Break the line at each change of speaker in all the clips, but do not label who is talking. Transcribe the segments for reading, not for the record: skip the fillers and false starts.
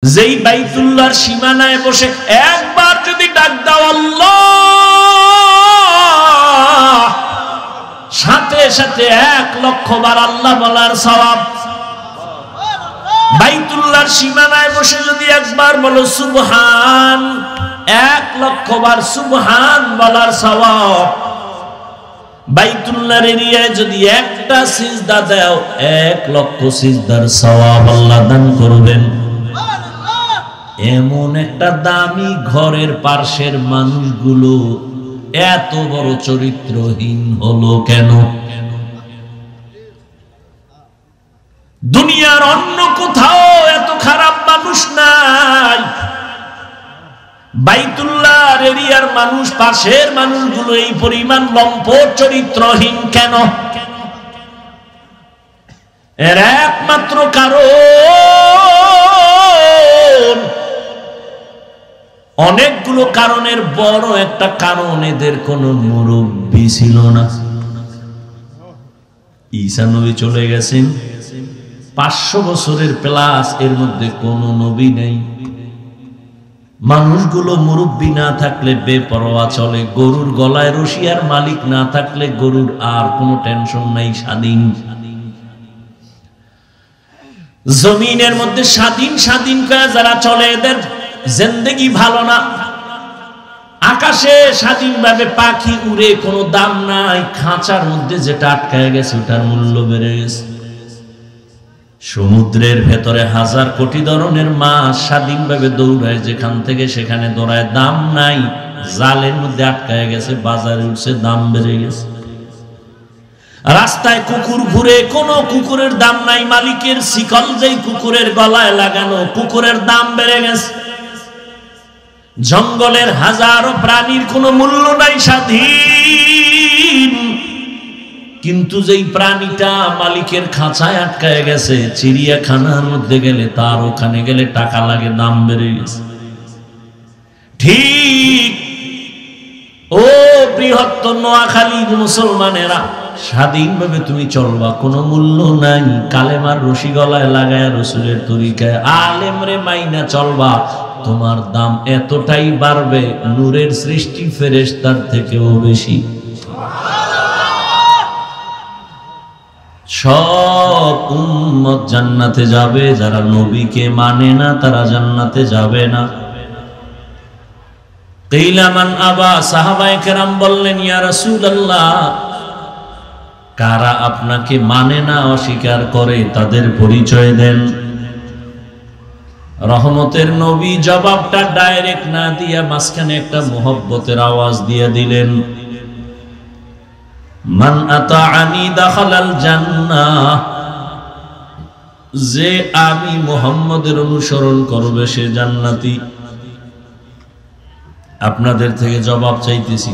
যেই বাইতুল্লাহর সীমানায় বসে একবার যদি ডাক দাও আল্লাহ, সাথে সাথে 1,00,000 বার আল্লাহ বলার সওয়াব। বাইতুল্লাহর সীমানায় বসে যদি একবার বলো সুবহান, 1,00,000 বার সুবহান বলার সওয়াব। বাইতুল্লাহর এরিয়ায় যদি একটা সিজদা দাও, 1,00,000 সিজদার সওয়াব আল্লাহ দান করবেন। এমন একটা দামি ঘরের পাশের মানুষগুলো এত বড় চরিত্রহীন হলো কেন? দুনিয়ার অন্য কোথাও এত খারাপ মানুষ নাই, বাইতুল্লাহর এরিয়ার মানুষ, পাশের মানুষগুলো এই পরিমাণ লম্পট চরিত্রহীন কেন? এর একমাত্র কারণ, অনেকগুলো কারণের বড় একটা কারণ, এদের কোনো মুরব্বী ছিল না। ঈসা নবী চলে গেছেন, 500 বছরের প্লাস, এর মধ্যে কোনো নবী নেই। মানুষগুলো মুরব্বী না থাকলে বেপরোয়া চলে, গরুর গলায় রশি আর মালিক না থাকলে গরুর আর কোনো টেনশন নাই, স্বাধীন। জমিনের মধ্যে স্বাধীন স্বাধীন করে যারা চলে এদের জিন্দেগি ভালো না। আকাশে স্বাধীনভাবে পাখি উড়ে, কোনো দাম নাই, খাঁচার মধ্যে যেটা আটকায় গেছে ওটার মূল্য বেড়ে গেছে। সমুদ্রের ভেতরে 1000 কোটি ধরনের মাছ স্বাধীনভাবে দৌড়ায়, যেখান থেকে সেখানে দৌড়ায়, দাম নাই, জালের মধ্যে আটকায় গেছে, বাজারে উঠছে, দাম বেড়ে গেছে। রাস্তায় কুকুর ঘুরে, কোন কুকুরের দাম নাই, মালিকের শিকল যেই কুকুরের গলায় লাগানো, কুকুরের দাম বেড়ে গেছে। জঙ্গলের হাজারো প্রাণীর কোনো মূল্য নাই, স্বাধীন। কিন্তু যেই প্রাণীটা মালিকের খাঁচায় আটকায় গেছে, চিড়িয়াখানার মধ্যে গেলে, তার ওখানে গেলে টাকা লাগে, দাম বেড়ে গেছে। ঠিক ও বৃহত্তর নোয়াখালীর মুসলমানেরা, স্বাধীনভাবে তুমি চলবা, কোনো মূল্য নাই, কালেমার রশি গলায় লাগায় রসুলের তরিকায় আলেমরে মাইনা চলবা, তোমার দাম এতটাই বাড়বে, নূরের সৃষ্টি ফেরেশতার থেকেও বেশি। সব উম্মত জান্নাতে যাবে, যারা নবীকে মানে না তারা জান্নাতে যাবে না। কিলা মান আবা, সাহাবায়ে কেরাম বললেন, ইয়া রাসূলুল্লাহ, কারা আপনাকে মানে না, অস্বীকার করে, তাদের পরিচয় দেন। রহমতের নবী জবাবটা ডাইরেক্ট না দিয়া মাঝখানে একটা মুহাব্বতের আওয়াজ দিয়ে দিলেন, মান আতাআনি দাখালাল জান্নাহ, যে আমি মুহাম্মদের অনুসরণ করবে সে জান্নাতি। আপনাদের থেকে জবাব চাইতেছি।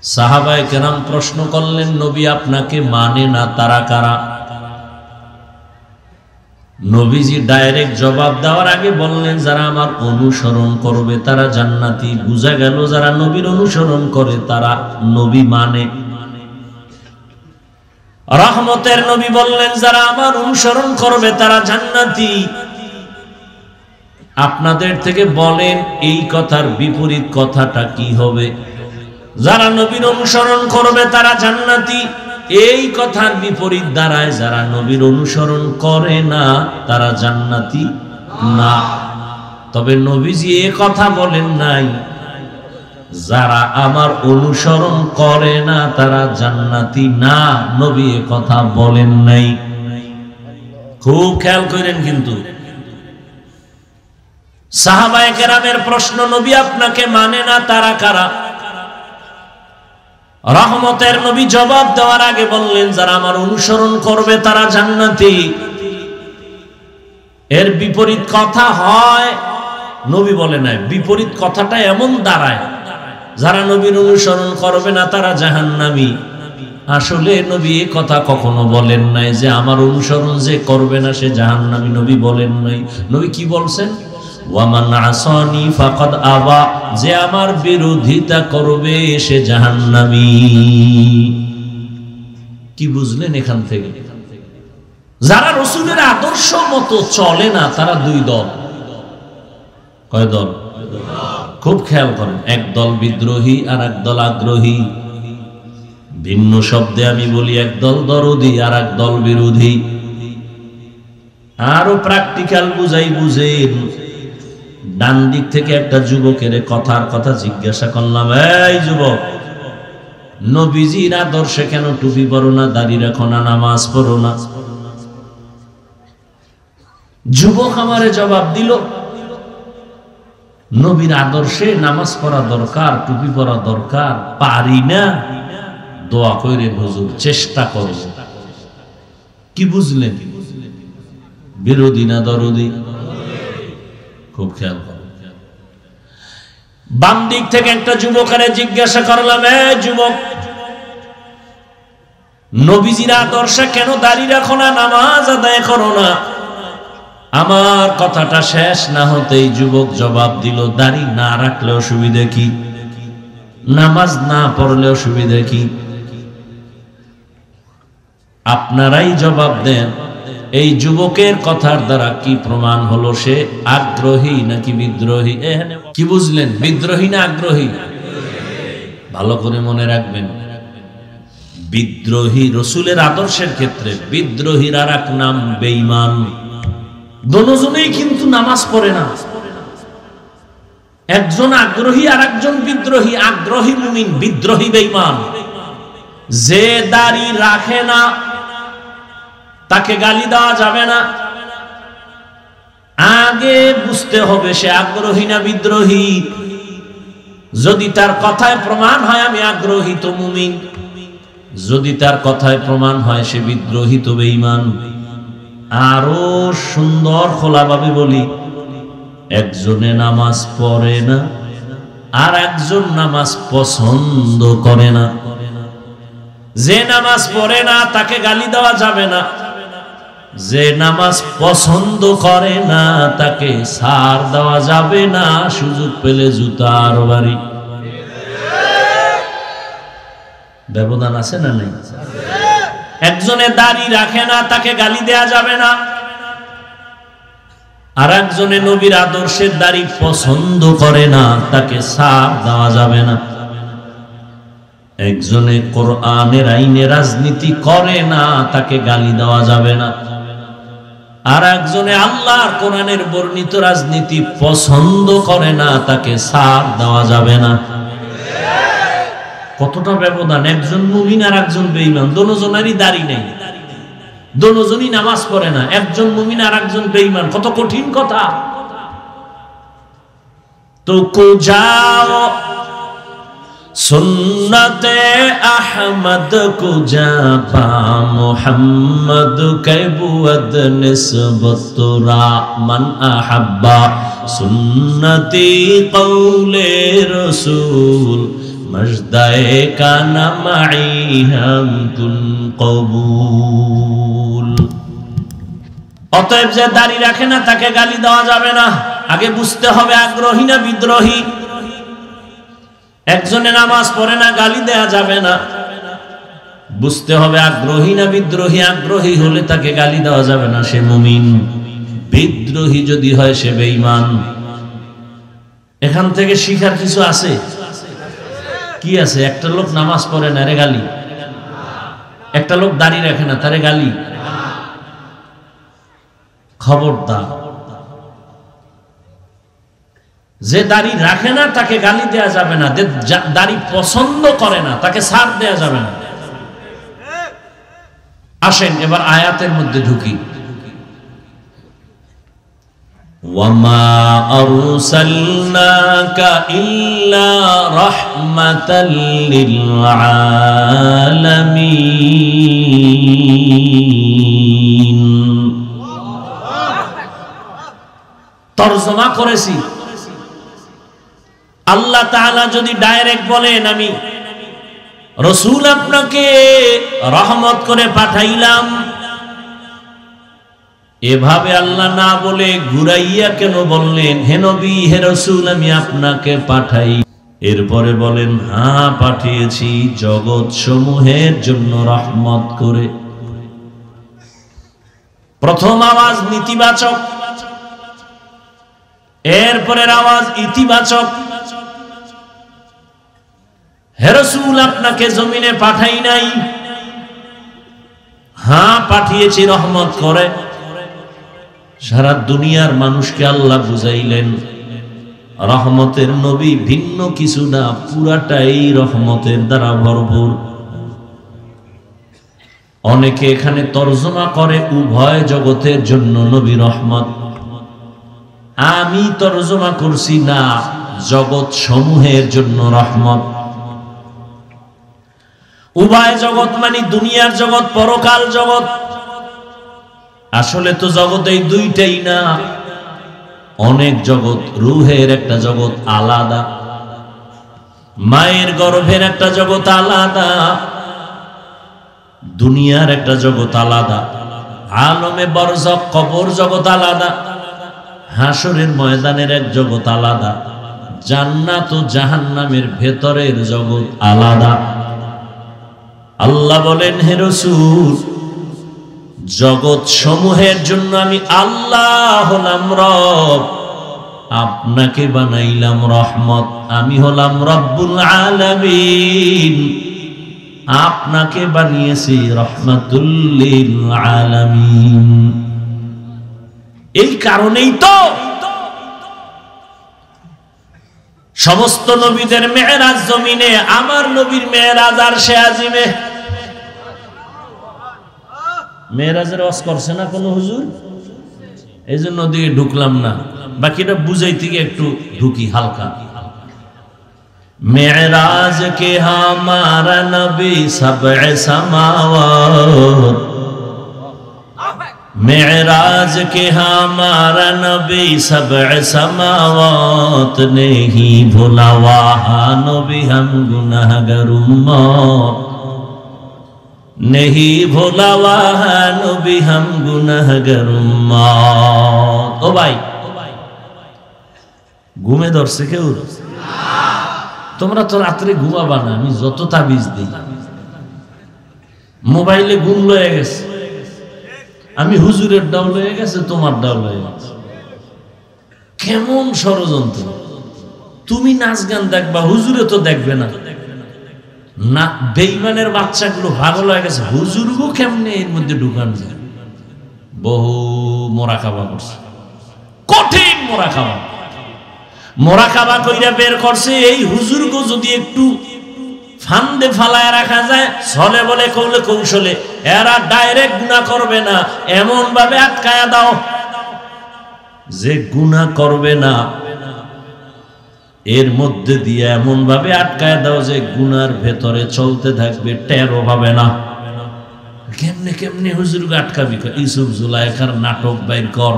সাহাবায়ে কেরাম প্রশ্ন করলেন, নবী আপনাকে মানে না, তারা কারা? নবীজি ডাইরেক্ট জবাব দেওয়ার আগে বললেন, যারা আমার অনুসরণ করবে তারা জান্নাতি। বুঝা গেল যারা নবীর অনুসরণ করে তারা নবী মানে। রহমতের নবী বললেন, যারা আমার অনুসরণ করবে তারা জান্নাতি। আপনাদের থেকে বলেন এই কথার বিপরীত কথাটা কি হবে? যারা নবীর অনুসরণ করবে তারা জান্নাতি, এই কথার বিপরীত দাঁড়ায় যারা নবীর অনুসরণ করে না তারা জান্নাতি না। তবে নবীজি এ কথা বলেন নাই যারা আমার অনুসরণ করে না তারা জান্নাতি না, নবী এ কথা বলেন নাই। খুব খেয়াল করেন। কিন্তু সাহাবায়ে কেরামের প্রশ্ন, নবী আপনাকে মানে না, তারা কারা? রহমতের নবী জবাব দেওয়ার আগে বললেন, যারা আমার অনুসরণ করবে তারা জান্নাতি। এর বিপরীত কথা হয়, নবী বলে নাই, বিপরীত কথাটা এমন দাঁড়ায় যারা নবীর অনুসরণ করবে না তারা জাহান্নামী। আসলে নবী এই কথা কখনো বলেন নাই যে আমার অনুসরণ যে করবে না সে জাহান্নামী, নবী বলেন নাই। নবী কি বলছেন? ওয়ামান আসানি ফাকাদ আবা, যে আমার বিরোধিতা করবে সে জাহান্নামী। কি বুঝলেন এখান থেকে? যারা রসুলের আদর্শ মতো চলে না তারা দুই দল। কয় দল? খুব খেয়াল করেন, এক দল বিদ্রোহী আর এক দল আগ্রহী। ভিন্ন শব্দে আমি বলি, এক দল দরদি আর এক দল বিরোধী। আরো প্র্যাকটিক্যাল বুঝাই বুঝেন। ডান দিক থেকে একটা যুবকের কথার কথা জিজ্ঞাসা করলাম, এই যুবক, নবীজির আদর্শে কেন টুপি পরো না, দাড়ি রাখো না, নামাজ পড়ো না? যুবক আমারে জবাব দিল, নবীর আদর্শে নামাজ পড়া দরকার, টুপি পরা দরকার, পারি না, দোয়া কইরেন হুজুর, চেষ্টা করব। কি বুঝলেন? বিরোধী না দরদি? খুব খেয়াল করো। বাম দিক থেকে একটা যুবকেরে জিজ্ঞাসা করলাম, যুবক, নবীজির আদর্শে কেন দাড়ি রাখো না, নামাজ আদায় করো না? আমার কথাটা শেষ না হতেই যুবক জবাব দিল, দাড়ি না রাখলে অসুবিধা কি, নামাজ না পড়লে অসুবিধা কি? আপনারাই জবাব দেন, এই যুবকের কথার দ্বারা কি প্রমাণ হলো সে আগ্রহী নাকি বিদ্রোহী? কি বুঝলেন, বিদ্রোহী না আগ্রহী? ভালো করে মনে রাখবেন, বিদ্রোহী রসুলের আদর্শের ক্ষেত্রে, বিদ্রোহীর আর এক নাম বেঈমান। দুজনেই কিন্তু নামাজ পড়ে না, একজন আগ্রহী আর একজন বিদ্রোহী। আগ্রহী মুমিন, বিদ্রোহী বেঈমান। যে দাড়ি রাখে না তাকে গালি দেওয়া যাবে না, আগে বুঝতে হবে সে আগ্রহী না বিদ্রোহী। যদি তার কথায় প্রমাণ হয় আমি আগ্রহী তো মুমিন, যদি তার কথায় প্রমাণ হয় সে বিদ্রোহী তো বেঈমান। আরো সুন্দর খোলাভাবে বলি, একজনে নামাজ পড়ে না আর একজন নামাজ পছন্দ করে না। যে নামাজ পড়ে না তাকে গালি দেওয়া যাবে না, যে নামাজ পছন্দ করে না তাকে ছাড় দেওয়া যাবে না, সুযোগ পেলে জুতার বাড়ি। ব্যবধান আছে না নেই? একজনে দাড়ি রাখে না তাকে গালি দেয়া যাবে না, আর একজনে নবীর আদর্শের দাড়ি পছন্দ করে না তাকে ছাড় দেওয়া যাবে না। একজনে কোরআনের আইনে রাজনীতি করে না তাকে গালি দেওয়া যাবে না, আর একজনে আল্লাহর কোরআনের বর্ণিত রাজনীতি পছন্দ করে না তাকে ছাড় দেওয়া যাবে না। কতটা ব্যবধান! একজন মুমিন আর একজন বেঈমান, দুজনেরই দাড়ি নেই, দুজনই নামাজ পড়ে না, একজন মুমিন আর একজন বেঈমান। কত কঠিন কথা! তো কো যাও সুন্নতে আহমদ কো জাপা মুহাম্মদ কে বুদ নিসবত রা মান আহাব্বা সুন্নতি কওলে রাসূল মজদায়ে কানা মাই হাম কুন কবুল। অতএব যে দাড়ি রাখে না তাকে গালি দেওয়া যাবে না, আগে বুঝতে হবে আগ্রহী না বিদ্রোহী। একজনে নামাজ পড়ে না, গালি দেয়া যাবে না, বুঝতে হবে আগ্রহী না বিদ্রোহী। আগ্রহী হলে তাকে গালি দেওয়া যাবে না, সে মুমিন। বিদ্রোহী যদি হয় সে বেঈমান। এখান থেকে শিখার কিছু আছে? কি আছে? একটা লোক নামাজ পড়ে না, রে গালি। একটা লোক দাড়ি রাখে না, তারে গালি। খবরদার, যে দাড়ি রাখে না তাকে গালি দেয়া যাবে না, দাড়ি পছন্দ করে না তাকে ছাড় দেয়া যাবে না। আসেন এবার আয়াতের মধ্যে ঢুকি। ওয়ামা আরসালনাকা ইল্লা রাহমাতাল লিল আলামিন। তরজমা করেছি, আল্লাহ তাআলা যদি ডাইরেক্ট বলেন আমি রাসূল আপনাকে রহমত করে পাঠাইলাম, এভাবে আল্লাহ না বলে ঘুরাইয়া কেন বললেন হে নবী হে রাসূল আমি আপনাকে পাঠাই? এরপরে বলেন হ্যাঁ পাঠিয়েছি জগৎ সমূহের জন্য রহমত করে। প্রথম আওয়াজ নেতিবাচক, এরপরের আওয়াজ ইতিবাচক। হে রাসূল, আপনাকে জমিনে পাঠাই নাই, হ্যাঁ পাঠিয়েছি রহমত করে। সারা দুনিয়ার মানুষকে আল্লাহ বুঝাইলেন রহমতের নবী ভিন্ন কিছু না, পুরাটাই রহমতের দ্বারা ভরপুর। অনেকে এখানে তর্জমা করে উভয় জগতের জন্য নবী রহমত। আমি তর্জমা করছি না, জগৎ সমূহের জন্য রহমত। উভয় জগৎ মানে দুনিয়ার জগৎ, পরকাল জগৎ। আসলে তো জগৎ এই দুইটাই না, অনেক জগৎ। রুহের একটা জগৎ আলাদা, মায়ের গর্ভের একটা জগৎ আলাদা, দুনিয়ার একটা জগৎ আলাদা, আলমে বরজখ কবর জগৎ আলাদা, হাসরের ময়দানের এক জগৎ আলাদা, জান্নাত ও জাহান্নামের ভেতরের জগৎ আলাদা। আল্লাহ বলেন, হে রাসূল, জগৎ সমূহের জন্য আমি আল্লাহ হলাম রব, আপনাকে বানাইলাম রহমত। আমি হলাম রব্বুল আলামিন, আপনাকে বানিয়েছি রহমাতুল লিল আলামিন। এই কারণেই তো সমস্ত নবীদের মেরাজ জমিনে, আমার নবীর মেরাজ আরশে আজিমে। মেরাজের ওয়াজ করছে না কোন হুজুর? এই জন্য দিকে ঢুকলাম না, বাকিটা বুঝাইতে গিয়ে একটু ঢুকি হালকা। মেরাজ কে হামারা নবী সবএ সামাওয়াত, मेराज के हमारा नबी सबअ समावात, नहीं भूला वहाँ नबी हम गुनाहगार उम्मत, नहीं भूला वहाँ नबी हम गुनाहगार उम्मत। ओ भाई ঘুমে ধরছে কেউ? তোমরা তো রাত্রে ঘুমাবা না, আমি যত তাবিজ দিই। মোবাইলে ঘুম লয়ে গেছে, আমি হুজুরের ডাউল হয়ে গেছে, তোমার ডাউল হয়ে গেছে। কেমন ষড়যন্ত্র! তুমি নাচ গান দেখবা, হুজুরে তো দেখবে না। না, বেঈমানের বাচ্চাগুলো পাগল হয়ে গেছে, হুজুরগো কেমনে এর মধ্যে ঢুকান যায়। বহু মোরাকাবা করছে, কঠিন মোরাকাবা। মোরাকাবা কইরা বের করছে, এই হুজুরগো যদি একটু ফান্দে ফালায় রাখা যায়, ছলে বলে কৌলে কৌশলে এরা ডাইরেক্ট গুনাহ করবে না, এমন ভাবে আটকায়া দাও যে গুনাহ করবে না। এর মধ্যে দিয়ে এমন ভাবে আটকায়া দাও যে গুনার ভেতরে চলতে থাকবে, টেরও পাবে না। কেমনে কেমনে হুজুরকে আটকাবি? ইউসুফ জুলাইখার নাটক বাইর কর,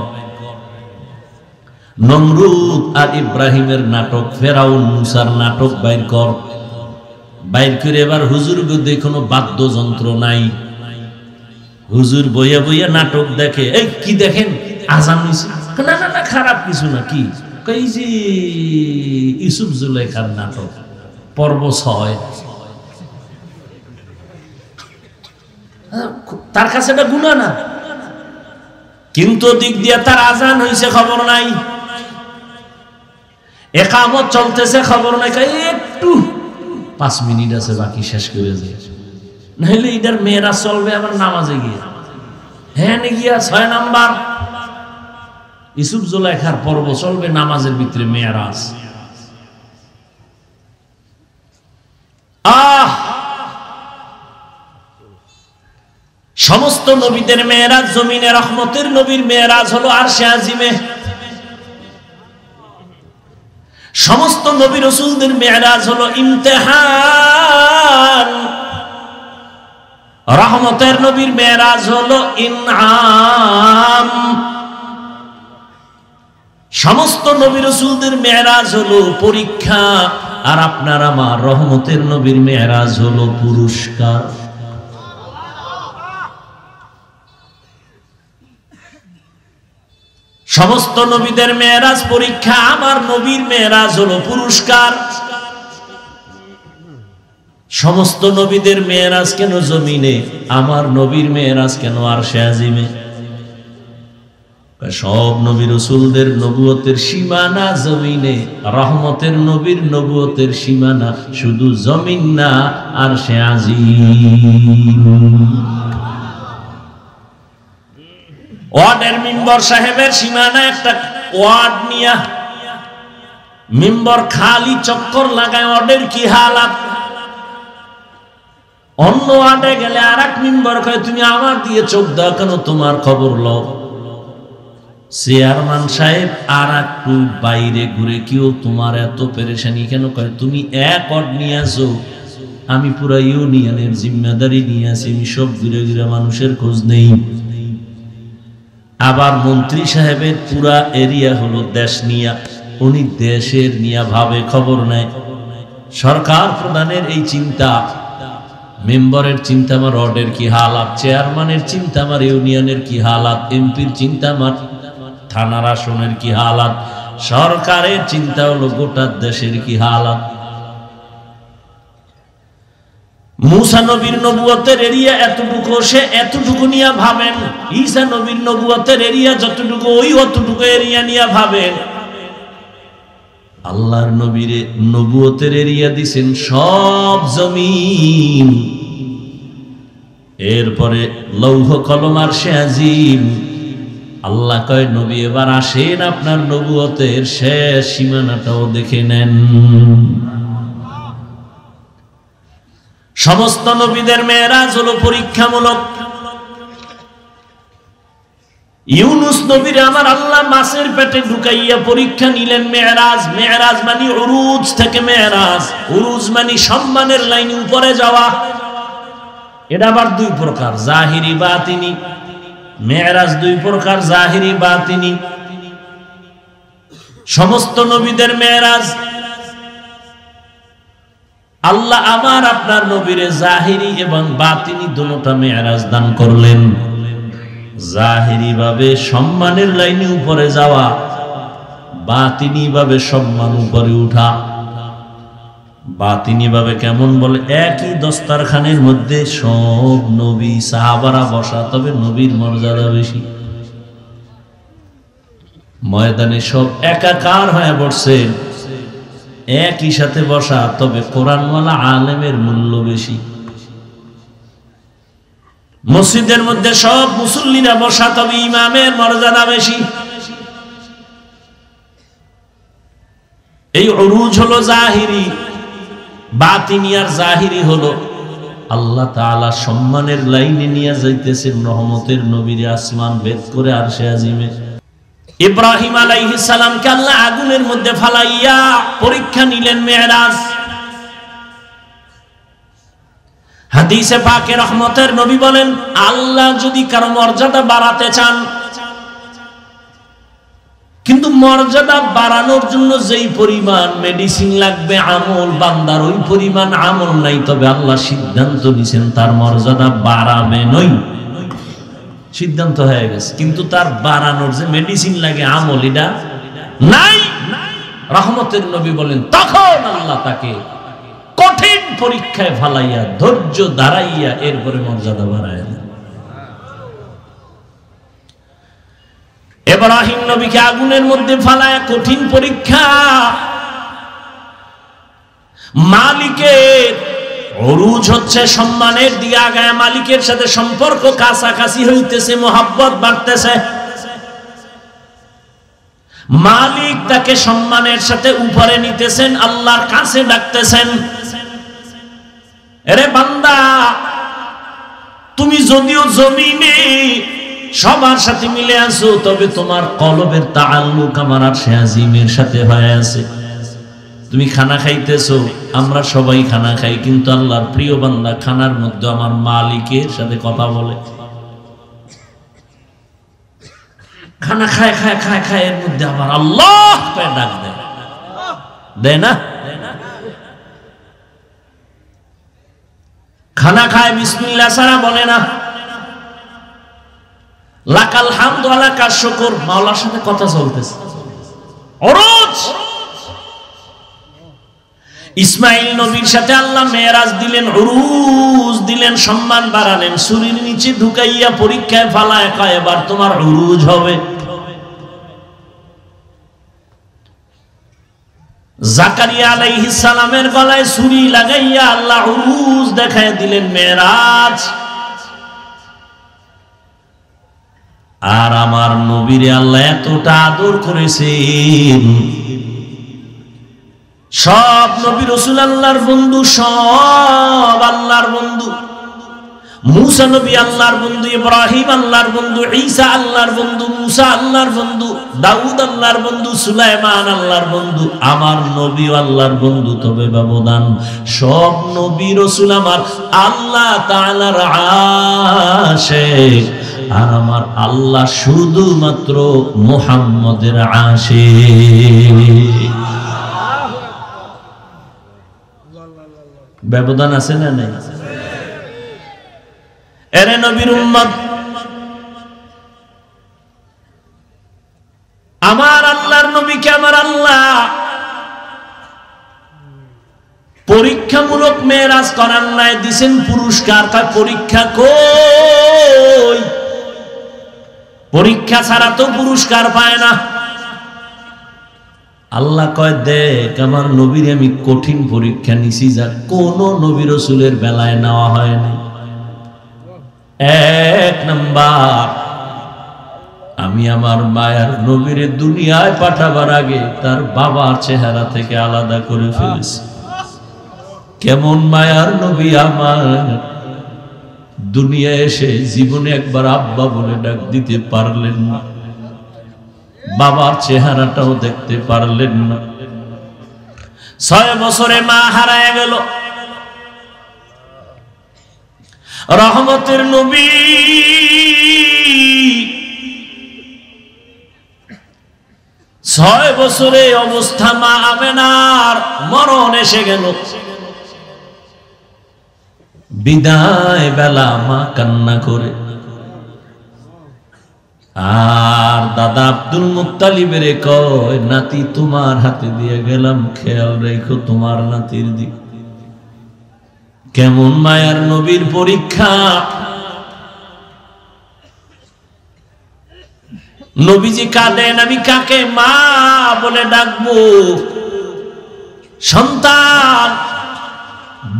নমরুদ আর ইব্রাহিমের নাটক, ফেরাউন মুসার নাটক বাইর কর। বাইর করে এবার হুজুর গদে কোনো বাদ্যযন্ত্র নাই, হুজুর বইয়া বইয়া নাটক দেখে। এই কি দেখেন? আজান হইছে? না না না, খারাপ কিছু না। কি কই? যে ইউসুফ জুলাইখার নাটক, পর্ব 6। তার কাছে এটা গুনাহ না, কিন্তু দিক দিয়া তার আজান হইছে খবর নাই, একামত চলতেছে খবর নাই। একটু 5 মিনিট আছে, বাকি শেষ করে যায়। নাহলে এটার মেয়েরা চলবে আবার নামাজে গিয়ে। হ্যাঁ গিয়া 6 নাম্বার ইউসুফ জুলাইখার পর্ব চলবে নামাজের ভিতরে মেয়েরাজ। সমস্ত নবীদের মেয়েরাজ জমিনে, রহমতের নবীর মেয়েরাজ হলো আরশে আজিমে। সমস্ত নবী রাসূলদের মেরাজ হলো ইমতিহান, রহমতের নবীর মেরাজ হলো ইনআম। সমস্ত নবী রাসূলদের মেরাজ হলো পরীক্ষা, আর আপনার আমার রহমতের নবীর মেরাজ হলো পুরস্কার। সমস্ত নবীদের মেরাজ পরীক্ষা, আমার নবীর মেরাজ হলো পুরস্কার। সমস্ত নবীদের মেরাজ কেন জমিনে, আমার নবীর মেরাজ কেন আরশে আজিমে? সব নবী রাসূলদের নবুয়তের সীমানা জমিনে, রহমতের নবীর নবুয়তের সীমানা শুধু জমিন না, আরশে আজিম। ওয়ার্ডের মিম্বর সাহেবের সীমানা একটা ওয়ার্ড নিয়া মিম্বর খালি চক্কর লাগায়, ওয়ার্ডের কি হালাত। অন্য ওয়ার্ডে গেলে আর এক মিম্বর কয় তুমি আমার দিয়ে চোখ দাও কেন, তোমার খবর লও। চেয়ারম্যান সাহেব আর একটু বাইরে ঘুরে, কেউ তোমার এত পেরেশানি কেন, কয় তুমি এক ওয়ার্ড নিয়ে আসো, আমি পুরা ইউনিয়নের জিম্মেদারি নিয়ে আসি, আমি সব ঘুরে ঘুরে মানুষের খোঁজ নেই। আবার মন্ত্রী সাহেবের পুরা এরিয়া হলো দেশ নিয়া, উনি দেশের নিয়া ভাবে, খবর নেয়। সরকার প্রধানের এই চিন্তা, মেম্বারের চিন্তা আমার ওয়ার্ডের কি হালাত, চেয়ারম্যানের চিন্তা আমার ইউনিয়নের কি হালাত, এমপির চিন্তা আমার থানার আসনের কি হালাত, সরকারের চিন্তা হলো গোটা দেশের কি হালাত। মুসা নবীর নবুয়তের এরিয়া এতটুকু, সে এতটুকু নিয়ে ভাবেন। ঈসা নবীর নবুয়তের এরিয়া যতটুকু, ওই অতটুকু এরিয়া নিয়ে ভাবেন। আল্লাহর নবীরে নবুয়তের এরিয়া দিছেন সব জমিন, এরপরে লৌহ কলম আরশে আজিম। আল্লাহ কয় নবী এবার আসেন, আপনার নবুয়তের শেষ সীমানাটাও দেখে নেন। সমস্ত নবীদের মেরাজ হলো পরীক্ষামূলক। ইউনুস নবীর আমার আল্লাহ মাছের পেটে ঢুকাইয়া পরীক্ষা নিলেন। মেরাজ, মেরাজ মানে উরুজ থেকে মেরাজ, উরুজ মানে সম্মানের লাইনে উপরে যাওয়া। এটা আবার দুই প্রকার, জাহিরি বাতিনি। মেরাজ দুই প্রকার, জাহিরি বাতিনি। সমস্ত নবীদের মেরাজ, আল্লাহ আমার আপনার নবীরে জাহিরি এবং বাতিনি দুটোটা মেরাজ দান করলেন। জাহিরি ভাবে সম্মানের লাইনে উপরে যাওয়া, বাতিনি ভাবে সম্মান উপরে উঠা। বাতিনি ভাবে কেমন বলে, একই দস্তারখানের মধ্যে সব নবী সাহাবারা বসা, তবে নবীর মর্যাদা বেশি। ময়দানে সব একাকার হয়ে বসছেন, একই সাথে বসা, তবে কোরআনওয়ালা আলেমের মূল্য বেশি। মসজিদের মধ্যে সব মুসল্লিরা বসা, তবে ইমামের মর্যাদা বেশি। এই উরুজ হলো জাহিরি। বাতিনি আর জাহিরি হলো আল্লাহ তাআলা সম্মানের লাইনে নিয়ে যাইতেছেন রহমতের নবীর আসমান ভেদ করে আরশে আজিমে। ইব্রাহিম আলাইহিস সালামকে আল্লাহ আগুনের মধ্যে ফালাইয়া পরীক্ষা নিলেন মেরাজ। হাদিসে পাকে রহমতের নবী বলেন, আল্লাহ যদি কারো মর্যাদা বাড়াতে চান, কিন্তু মর্যাদা বাড়ানোর জন্য যেই পরিমাণ মেডিসিন লাগবে আমল, বান্দার ওই পরিমাণ আমল নাই, তবে আল্লাহ সিদ্ধান্ত নিছেন তার মর্যাদা বাড়াবে নই। সিদ্ধান্ত হয়ে গেছে, কিন্তু তার বাড়ানোর যে মেডিসিন লাগে আমল, এটা নাই। রহমতের নবী বলেন, তখন আল্লাহ তাকে কঠিন পরীক্ষায় ফালাইয়া ধৈর্য দাঁড়াইয়া এরপরে মর্যাদা বাড়ায়। ইব্রাহিম নবীকে আগুনের মধ্যে ফালায়া কঠিন পরীক্ষা। মালিকের উরুজ হচ্ছে সম্মানের দিকে আগায়, মালিকের সাথে সম্পর্ক কাছাকাছি হইতেছে, মোহাব্বত বাড়তেছে। মালিক তাকে সম্মানের সাথে উপরে নিতেছেন, আল্লাহর কাছে ডাকতেছেন, আরে বান্দা, তুমি যদিও জমিনে সবার সাথে মিলে আছো, তবে তোমার কলবের তাআল্লুক আমার আরশে আজিমের সাথে হয়ে আছে। তুমি খানা খাইতেছো, আমরা সবাই খানা খাই, কিন্তু আল্লাহর প্রিয় বান্দা খানার মধ্যে আমার মালিকের সাথে কথা বলে। খানা খায় খায় খায় খায়, এর মধ্যে আবার আল্লাহ কয়ে ডাক দেয়, দেয় না? খানা খায় বিসমিল্লাহ ছাড়া বলে না। লাকাল হামদু ওয়া লাকাশ শুকর, মাওলার সাথে কথা চলতেছে। উরুজ। ইসমাইল নবীর সাথে আল্লাহ মেরাজ দিলেন, উরুজ দিলেন, সম্মান বাড়ালেন। সুরির নিচে ঢুকাইয়া পরীক্ষায় ফালায়, কয় এবার তোমার উরুজ হবে। জাকারিয়া আলাইহিস সালামের গলায় ছুরি লাগাইয়া আল্লাহ উরুজ দেখায় দিলেন মেরাজ। আর আমার নবীরে আল্লাহ এতটা আদর করেছেন, সব নবী রাসূল আল্লাহর বন্ধু, সব আল্লাহর বন্ধু। মুসা নবী আল্লাহর বন্ধু, ইব্রাহিম আল্লাহর বন্ধু, ঈসা আল্লাহর বন্ধু, মুসা আল্লাহর বন্ধু, দাউদ আল্লাহর বন্ধু, সুলাইমান আল্লাহর বন্ধু। আমার নবী আল্লাহর বন্ধু, তবে ব্যবধান সব নবী রাসূল আমার আল্লাহ তাআলার আশিক, আর আমার আল্লাহ শুধুমাত্র মুহাম্মদের আশিক। ব্যবধান আছে না নাই? এরে নবীর উম্মত, আমার আল্লাহর নবীকে আমার আল্লাহ পরীক্ষামূলক মেরাজ করার নাই, দিছেন পুরস্কার। পরীক্ষা কই? পরীক্ষা ছাড়া তো পুরস্কার পায় না। আল্লাহ কয়, দেখ আমার নবীর আমি কঠিন পরীক্ষা নিছি, যা কোন নবী রাসূলের বেলায় নেওয়া হয় না। এক নাম্বার, আমি আমার মায়ের নবীরে দুনিয়ায় পাঠাবার আগে তার বাবার চেহারা থেকে আলাদা করে ফেলেছি। কেমন মায়ার নবী আমার, দুনিয়া এসে জীবনে একবার আব্বা বলে ডাক দিতে পারলেন না, বাবার চেহারাটাও দেখতে পারলেন না। 6 বছরে মা হারায় গেল। রহমতের নবী ছয় বছরে অবস্থা মা আমেনার মরণ এসে গেল। বিদায় বেলা মা কান্না করে, আর দাদা আব্দুল মুত্তালিবের কয়, নাতি তোমার হাতে দিয়ে গেলাম, খেয়াল রেখো তোমার নাতির দিক। কেমন মায়ার নবীর পরীক্ষা! নবীজি কাঁদেন, আমি কাকে মা বলে ডাকবো? সন্তান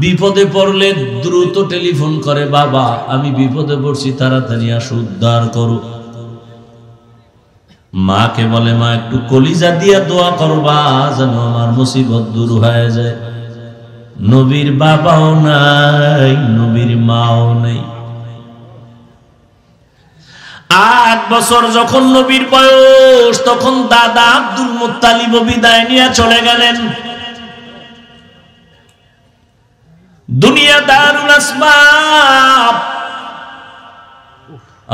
বিপদে পড়লে দ্রুত টেলিফোন করে, বাবা আমি বিপদে পড়ছি, তাড়াতাড়ি আসো, উদ্ধার করো। মাকে বলে, মা একটু কলিজা দিয়া দোয়া করবা যেন আমার মুসিবত দূর হয়ে যায়। নবীর বাবাও নাই, নবীর মাও নাই। 8 বছর যখন নবীর বয়স, তখন দাদা আব্দুল মুত্তালিব বিদায় নিয়ে চলে গেলেন। দুনিয়া দারুল আসবাব।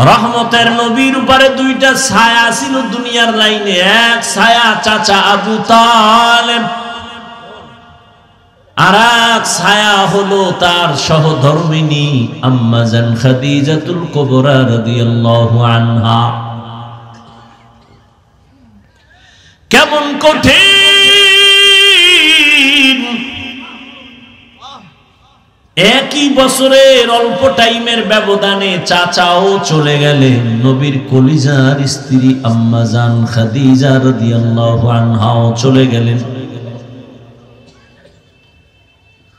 রহমতের নবীর উপরে 2টা ছায়া ছিল দুনিয়ার লাইনে। এক ছায়া চাচা আবু তালেব, আর এক ছায়া হলো তার সহধর্মিনী আম্মা জান খাদিজাতুল কুবরা রাদিয়াল্লাহু আনহা। কেমন কঠিন! একই বছরের অল্প টাইমের ব্যবধানে চাচাও চলে গেলেন। নবীর কলিজার স্ত্রী আম্মা জান খাদিজা রাদিয়াল্লাহু আনহাও চলে গেলেন।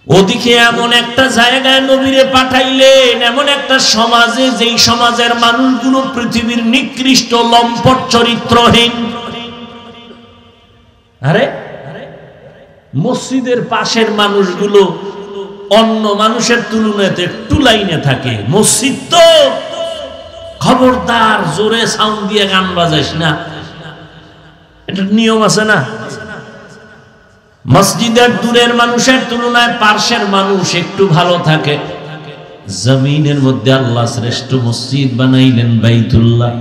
ওদিকে এমন একটা জায়গায় নবীরে পাঠাইলেন, এমন একটা সমাজে, যেই সমাজের মানুষগুলো পৃথিবীর নিকৃষ্ট, লম্পট, চরিত্রহীন। আরে মসজিদের পাশের মানুষগুলো অন্য মানুষের তুলনাতে একটু লাইনে থাকে। মসজিদ তো, খবরদার জোরে সাউন্ড দিয়ে গান বাজাইস না, এটা নিয়ম আছে না? মসজিদের দূরের মানুষের তুলনায় পার্শ্বের মানুষ একটু ভালো থাকে। জমিনের মধ্যে আল্লাহ শ্রেষ্ঠ মসজিদ বানাইলেন বাইতুল্লাহ।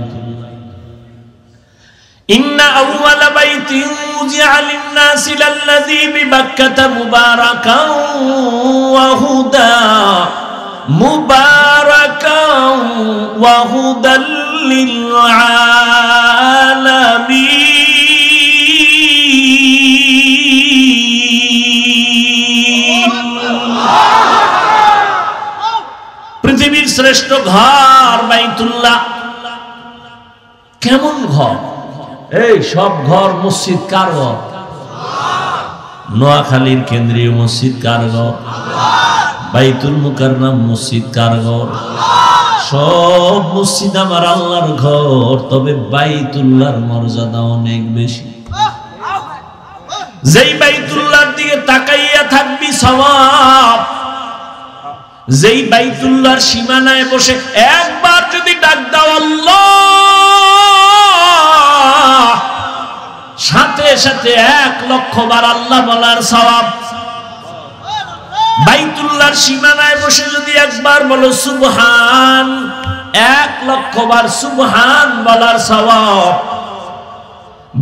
ইন্না আউওয়ালা বাইতিন উযিআ লিন-নাসি লাল্লাযী বিবাক্কাতা মুবারাকান ওয়া হুদা, মুবারাকান ওয়া হুদাল লিল আলামিন। পৃথিবীর শ্রেষ্ঠ ঘর বাইতুল্লাহ। কেমন ঘর! এই সব ঘর মসজিদ কার ঘর? নোয়াখালীর কেন্দ্রীয় মসজিদ কার ঘর? বাইতুল মুকাররম মসজিদ কার ঘর? সব মসজিদ আমার আল্লাহর ঘর, তবে বাইতুল্লাহর মর্যাদা অনেক বেশি। যেই বাইতুল্লাহর দিকে তাকাইয়া থাকবি সওয়াব, যেই বাইতুল্লাহর সীমানায় বসে একবার যদি ডাক দাও আল্লাহ, সাথে সাথে 1,00,000 বার আল্লাহ বলার সওয়াব। বাইতুল্লাহর সীমানায় বসে যদি একবার বলো সুবহান, 1,00,000 বার সুবহান বলার সওয়াব।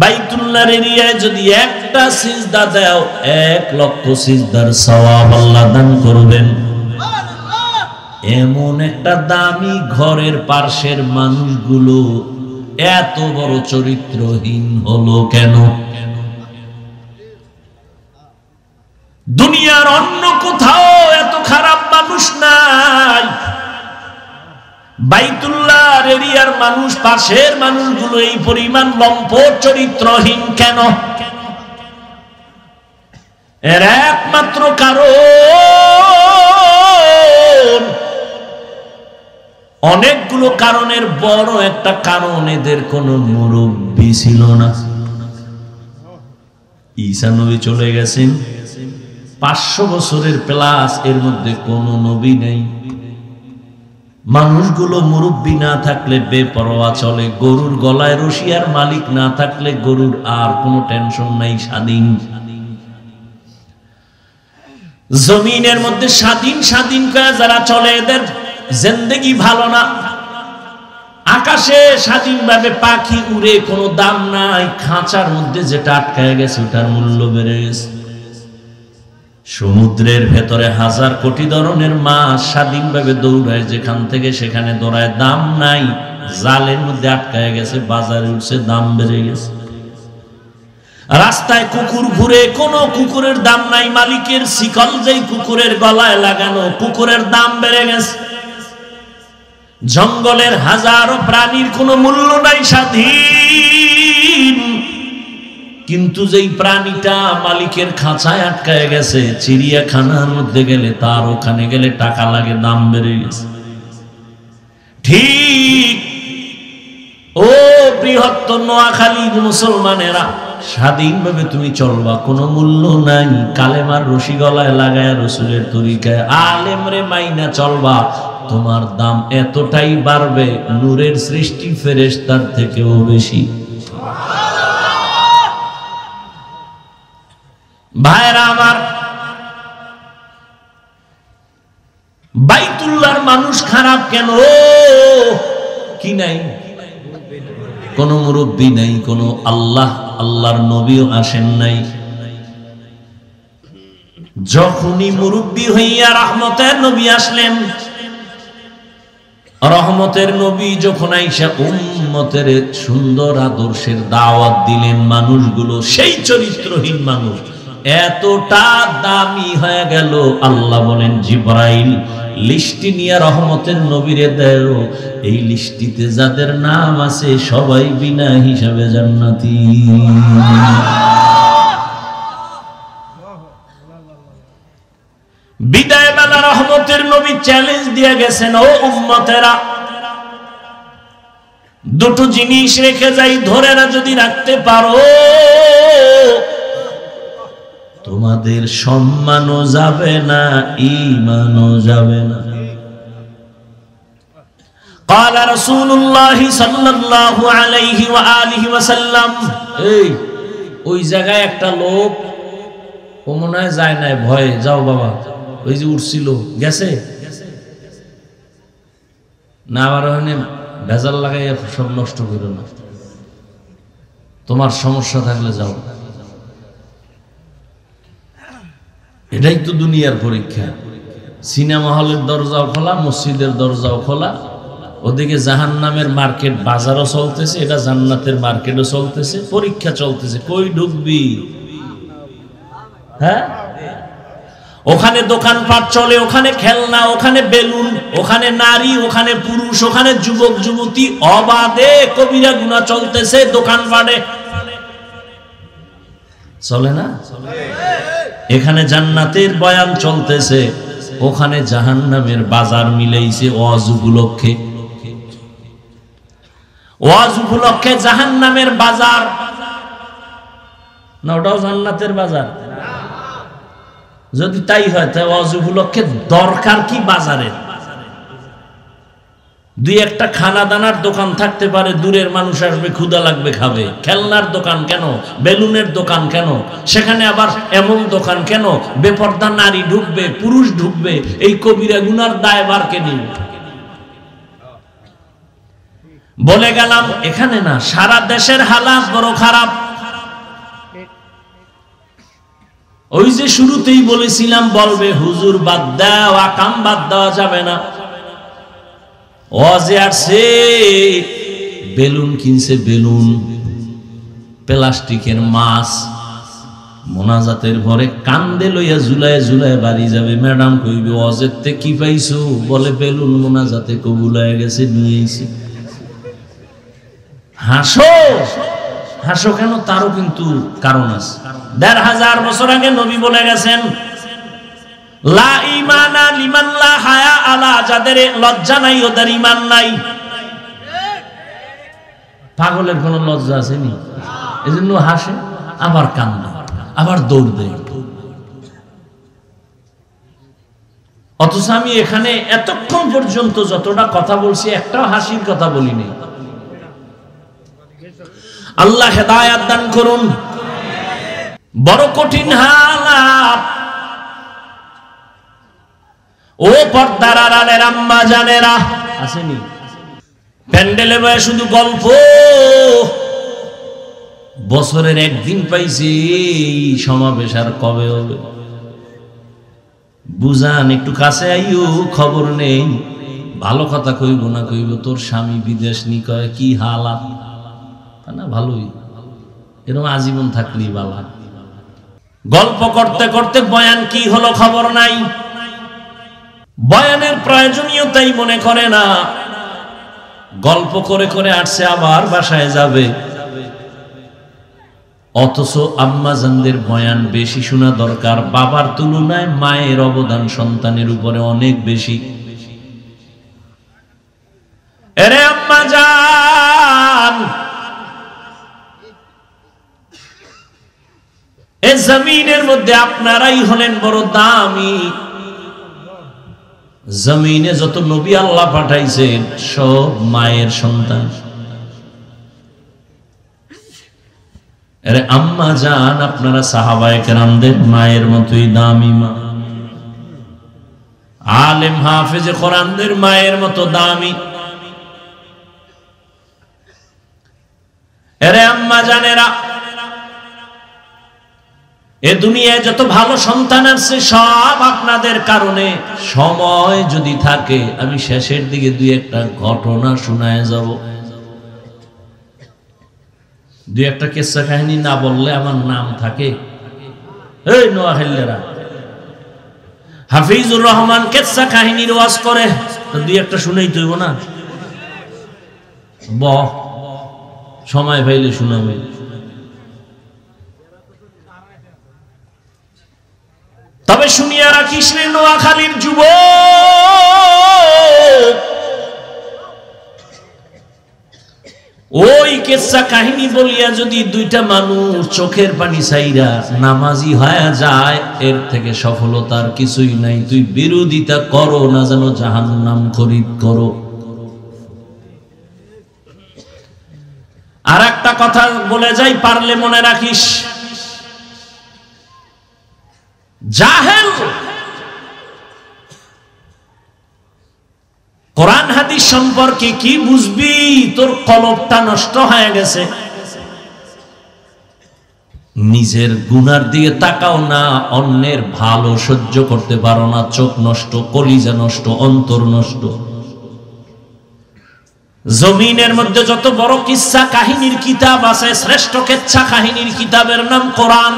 বাইতুল্লাহর এরিয়ায় যদি একটা সিজদা দাও, 1,00,000 সিজদার সওয়াব আল্লাহ দান করবেন। এমন একটা দামি ঘরের পাশের মানুষগুলো এত বড় চরিত্রহীন হলো কেন? দুনিয়ার অন্য কোথাও এত খারাপ মানুষ নাই, বাইতুল্লাহর এরিয়ার মানুষ, পাশের মানুষগুলো এই পরিমাণ লম্পট চরিত্রহীন কেন? এর একমাত্র কারণ, অনেকগুলো কারণের বড় একটা কারণ, এদের কোনো মুরব্বী ছিল না। ঈসা নবী চলে গেছেন, 500 বছরের প্লাস, এর মধ্যে কোনো নবী নেই। মানুষগুলো মুরব্বী না থাকলে বেপরোয়া চলে, গরুর গলায় রশি আর মালিক না থাকলে গরুর আর কোনো টেনশন নাই, স্বাধীন। জমিনের মধ্যে স্বাধীন স্বাধীন করে যারা চলে, এদের জিন্দেগি ভালো না। আকাশে স্বাধীনভাবে পাখি উড়ে, কোনো দাম নাই, খাঁচার মধ্যে যেটা আটকায় গেছে ওটার মূল্য বেড়ে গেছে। সমুদ্রের ভেতরে 1000 কোটি ধরনের মাছ স্বাধীনভাবে দৌড়ায়, যেখান থেকে সেখানে দৌড়ায়, দাম নাই, জালের মধ্যে আটকায় গেছে, বাজারে উঠছে, দাম বেড়ে গেছে। রাস্তায় কুকুর ঘুরে, কোন কুকুরের দাম নাই, মালিকের শিকল যেই কুকুরের গলায় লাগানো, কুকুরের দাম বেড়ে গেছে। জঙ্গলের হাজারো প্রাণীর কোনো মূল্য নাই, স্বাধীন। কিন্তু যেই প্রাণীটা মালিকের খাঁচায় আটকায় গেছে, চিড়িয়াখানার মধ্যে গেলে, তার ওখানে গেলে টাকা লাগে, দাম বেড়ে গেছে। ঠিক ও বৃহত্তর নোয়াখালীর মুসলমানেরা, স্বাধীনভাবে তুমি চলবা, কোনো মূল্য নাই। কালেমার রশি গলায় লাগায় রসুলের তরিকায় আলেমরে মাইনা চলবা, তোমার দাম এতটাই বাড়বে, নূরের সৃষ্টি ফেরেশতার থেকেও বেশি। ভাইরা আমার, বাইতুল্লাহর মানুষ খারাপ কেন? কি নাই? কোন মুরব্বী নাই, কোন আল্লাহর নবীও আসেন নাই। যখনই মুরব্বী হইয়া রহমতের নবী আসলেন, রহমতের নবী যখন আইসা উম্মতের সুন্দর আদর্শের দাওয়াত দিলেন, মানুষগুলো সেই চরিত্রহীন মানুষ এতটা দামি হয়ে গেল, আল্লাহ বলেন জিবরাইল লিস্টি নিয়ে রহমতের নবীরে দেও, এই লিস্টিতে যাদের নাম আছে সবাই বিনা হিসাবে জান্নাতি। বিদায় বেলা রহমতের নবী চ্যালেঞ্জ দিয়ে গেছেন, ও উম্মতেরা, দুটো জিনিস রেখে যাই, ধরে না যদি রাখতে পারো, তোমাদের সম্মানও যাবে না, ঈমানও যাবে না। قال رسول الله صلى الله عليه واله وسلم, এই ওই জায়গায় একটা লোক, ও মনে হয় যায় না, ভয়ে, যাও বাবা, ওই যে উঠছিল গেছে না, আবার ওখানে ভেজাল লাগাই সব নষ্ট করো না, তোমার সমস্যা থাকলে যাও। এটাই তো দুনিয়ার পরীক্ষা। সিনেমা হলের দরজাও খোলা, মসজিদের দরজাও খোলা, ওদিকে জাহান্নামের মার্কেট বাজারও চলতেছে, এটা জান্নাতের মার্কেটও চলতেছে, পরীক্ষা চলতেছে, কই ঢুকবি? হ্যাঁ, ওখানে দোকানপাট চলে, ওখানে খেলনা, ওখানে বেলুন, ওখানে নারী, ওখানে পুরুষ, ওখানে যুবক যুবতী, অবাধে কবিরা গুনাহ চলতেছে দোকানপাটে। চলে না? এখানে জান্নাতের বয়ান চলতেছে, ওখানে জাহান্নামের বাজার মিলাইছে ওয়াজ উপলক্ষে। ওয়াজ উপলক্ষে জাহান্নামের বাজার না, ওটাও জান্নাতের বাজার? যদি তাই হয় তাহলে ওয়াজ উপলক্ষে দরকার কি বাজারের? দুই একটা খানা দানার দোকান থাকতে পারে, দূরের মানুষ আসবে, ক্ষুধা লাগবে, খাবে। খেলনার দোকান কেন? বেলুনের দোকান কেন? সেখানে আবার এমন দোকান কেন বেপর্দা নারী ঢুকবে, পুরুষ ঢুকবে? এই কবিরা গুনার দায়ভার কে নিবে? বলে গেলাম এখানে না, সারা দেশের হালাত বড় খারাপ। ওই যে শুরুতেই বলেছিলাম, বলবে হুজুর বাদ দাও, আকাম বাদ দেওয়া যাবে না। ওয়াজে আসছে, বেলুন কিনছে, বেলুন, প্লাস্টিকের মাছ, মোনাজাতের ঘরে কান্দে লইয়া ঝুলায় ঝুলায় বাড়ি যাবে। ম্যাডাম কইবে ওয়াজের তে কি পাইছো? বলে বেলুন মোনাজাতে কবুল হয়ে গেছে, নিয়ে আইছি। হাসো, হাসো কেন? তারও কিন্তু কারণ আছে। ১৫০০ বছর আগে নবী বলে গেছেন, লা ঈমানা লিমান লা হায়া আলা, যাদের লজ্জা নাই ওদের ঈমান নাই। পাগলের কোনো লজ্জা আছে নি? এজন্য হাসে, আবার কান্দে, আবার দৌড় দেয়। অথচ আমি এখানে এতক্ষণ পর্যন্ত যতটা কথা বলছি, একটাও হাসির কথা বলিনি। আল্লাহ হেদায়াত দান করুন। বড় কঠিন হালাত। ও পর্দার আড়ালের আম্মা জানেরা, আসেনি? প্যান্ডেলে বয়ে শুধু গল্প। বছরের একদিন পাইছি, এই সমাবেশ আর কবে হবে? বুঝান, একটু কাছে আইও, খবর নেই। ভালো কথা কইব না কইব তোর স্বামী বিদেশ নি, কয় কি হালাত না? ভালোই, এরকম আজীবন থাকলি বালা। গল্প করতে করতে বয়ান কি হলো খবর নাই, বয়ানের প্রয়োজনীয়তাই মনে করে না। গল্প করে করে আসছে, আবার বাসায় যাবে। অথচ আম্মাজানদের বয়ান বেশি শোনা দরকার। বাবার তুলনায় মায়ের অবদান সন্তানের উপরে অনেক বেশি। এরে আম্মাজান, এই জমিনের মধ্যে আপনারাই হলেন বড় দামি। জমিনে যত নবী আল্লাহ পাঠাইছেন সব মায়ের সন্তান। আরে আম্মা জান, আপনারা সাহাবায়ে কেরামদের মায়ের মতোই দামি মা। আলেম হাফেজে কোরআনদের মায়ের মতো দামি। আরে আম্মা জানেরা, এ দুনিয়ায় যত ভালো সন্তান আছে সব আপনাদের কারণে। সময় যদি থাকে আমি শেষের দিকে দুই একটা ঘটনা শোনায় যাব। দুই একটা কিসসা কাহিনী না বললে আমার নাম থাকে। এই নোয়াখালীরা, হাফিজুর রহমান কিসসা কাহিনীর ওয়াজ করে, তো দুই একটা শুনেই তৈব না? সময় পাইলে শুনাবে। তবে শুনিয়া রাখিস রে নোয়াখালীর যুবক, ওই কিসসা কাহিনী বলিয়া যদি দুইটা মানুষ চোখের পানি ছাইরা নামাজি হয়ে যায়, এর থেকে সফলতার কিছুই নাই। তুই বিরোধিতা করো না যেন জাহান্নাম খরিদ করো। আর একটা কথা বলে যাই, পারলে মনে রাখিস, জাহেল কোরআন হাদিস সম্পর্কে কি বুঝবি? তোর কলবটা নষ্ট হয়ে গেছে। নিজের গুনার দিকে তাকাও না, অন্যের ভালো সহ্য করতে পারো না। চোখ নষ্ট, কলিজা নষ্ট, অন্তর নষ্ট। জমিনের মধ্যে যত বড় কিসসা কাহিনীর কিতাব আছে, শ্রেষ্ঠ কিসসা কাহিনীর কিতাবের নাম কোরআন।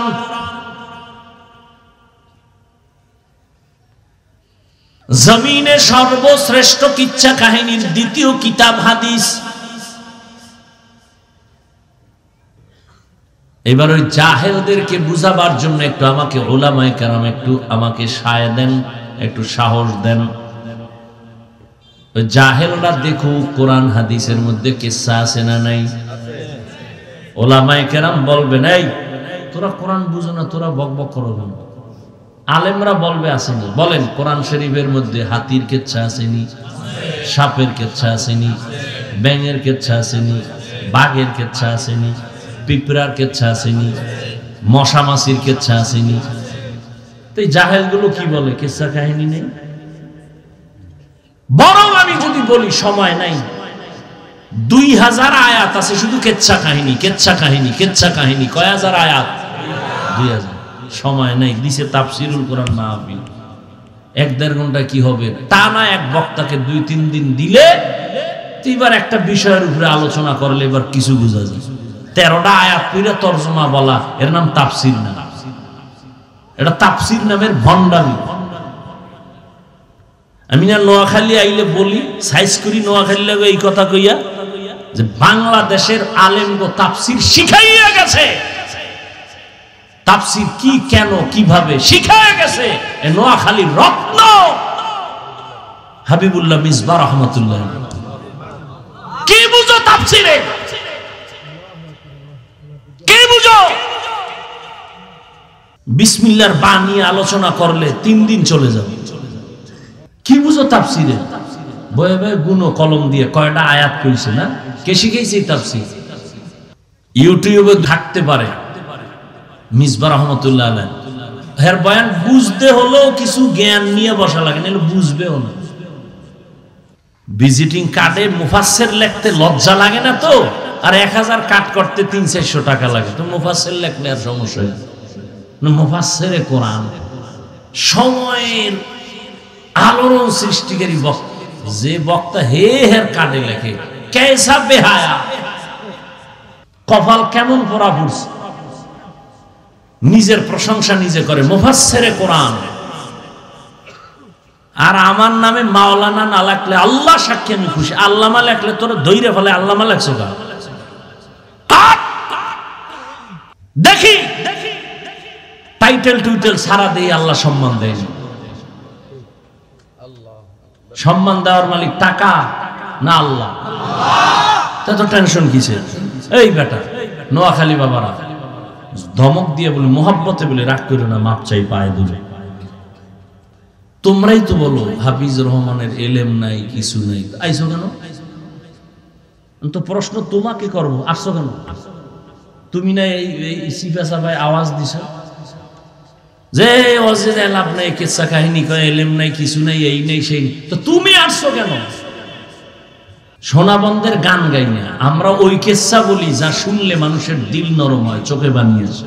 জমিনে সর্বশ্রেষ্ঠ কিচ্ছা কাহিনীর দ্বিতীয় কিতাব হাদিস। এবার ওই জাহেলদেরকে বুঝাবার জন্য একটু আমাকে উলামায়ে কেরাম একটু আমাকে সায় দেন, একটু সাহস দেন। ওই জাহেলরা দেখুক কোরআন হাদিসের মধ্যে কিসসা আছে না নাই। উলামায়ে কেরাম বলবেন, এই তোরা কোরআন বুঝো না, তোরা বকবক করো কেন? আলেমরা বলবে আসেনি। বলেন কোরআন শরীফের মধ্যে হাতির কিচ্ছা আসেনি, সাপের কিচ্ছা আসেনি, ব্যাঙের কিচ্ছা আসেনি, বাঘের কিচ্ছা আসেনি, পিঁপড়ার কিচ্ছা আসেনি, মশা মাছির কিচ্ছা আসেনি। তো এই জাহেলগুলো কি বলে কিচ্ছা কাহিনী নেই? বরং আমি যদি বলি সময় নাই, 2000 আয়াত আছে শুধু কেচ্ছা কাহিনী, কেচ্ছা কাহিনী, কেচ্ছা কাহিনী। কয় হাজার আয়াত? 2000। সময় নাই, দিছে তাফসিরুল কোরআন মাহফিল 1-1.5 ঘন্টা। কি হবে টানা এক বক্তাকে 2-3 দিন দিলে এবার একটা বিষয়ের উপরে আলোচনা করলে এবার কিছু বোঝা যায়। 13টা আয়াত পড়ে তরজমা বলা, এর নাম তাফসির না। এটা তাফসির নামের ভণ্ডামি। আমি না নোয়াখালী আইলে বলি, সাইজ করি নোয়াখালী লাগে এই কথা কইয়া যে বাংলাদেশের আলেমগো তাফসির শিখাইয়া গেছে। তাফসির কি, কেন, কিভাবে শিখাইয়া গেছে এ নোয়াখালীর রত্ন হাবিবুল্লাহ মিসবাহ রাহমাতুল্লাহ। কি বুঝো তাফসিরে? কি বুঝো? বিসমিল্লাহর বাণী আলোচনা করলে 3 দিন চলে যাবে। কি বুঝো তাফসিরে? বয়ে বয়ে গুনো কলম দিয়ে কয়টা আয়াত কইছে না? কে শিখাইছে তাফসির? ইউটিউবে থাকতে পারে মিসবাহ রাহমাতুল্লাহ আলাইহি। এর বয়ান বুঝতে হলেও কিছু জ্ঞান নিয়ে বসা লাগে, নাহলে বুঝবেও না। ভিজিটিং কার্ডে মুফাসসির লিখতে লজ্জা লাগে না তো? আর 1000 কাট করতে 300-400 টাকা লাগে। তো মুফাসসির লিখলে আর সমস্যা নেই। মুফাসসিরে কোরআন সময়ের আলোড়ন সৃষ্টিকারী বক্তা, যে বক্তা হের কাটে লেখে কেসা বেহায়া, কপাল কেমন পড়া পড়ছে, নিজের প্রশংসা নিজে করে, মুফাসসিরে কোরআন। আর আমার নামে মাওলানা না লাগলে আল্লাহ সাক্ষী আমি খুশি। আল্লামা লেখলে তোরা ধৈর্য ফলে আল্লামা লেখছো গা। দেখি টাইটেল টুইটেল সারা দিয়ে আল্লাহ সম্মান দেয়। সম্মান দেওয়ার মালিক টাকা না আল্লাহ? তা তো টেনশন কিসের? এই বেটা নোয়াখালী বাবারা ধমক দিয়ে বলে, মোহাব্বতে বলে, রাগ করো না, মাপ চাই পায়ে দূরে। তোমরাই তো বলো হাফিজ রহমানের এলেম নাই, কিছু নাই, আইছো কেন? তো প্রশ্ন তোমাকে করবো, আসছো কেন? তুমি না এই সিপা সাপায় আওয়াজ দিছ যে অজের লাভ নাই, কেচ্ছা কাহিনী কয়, এলেম নাই, কিছু নাই, এই নেই সেই নেই, তো তুমি আসছো কেন? সোনাবন্ধের গান গাই না আমরা, ওই কেচ্ছা বলি যা শুনলে মানুষের দিল নরম হয়, চোখে বানিয়েছে।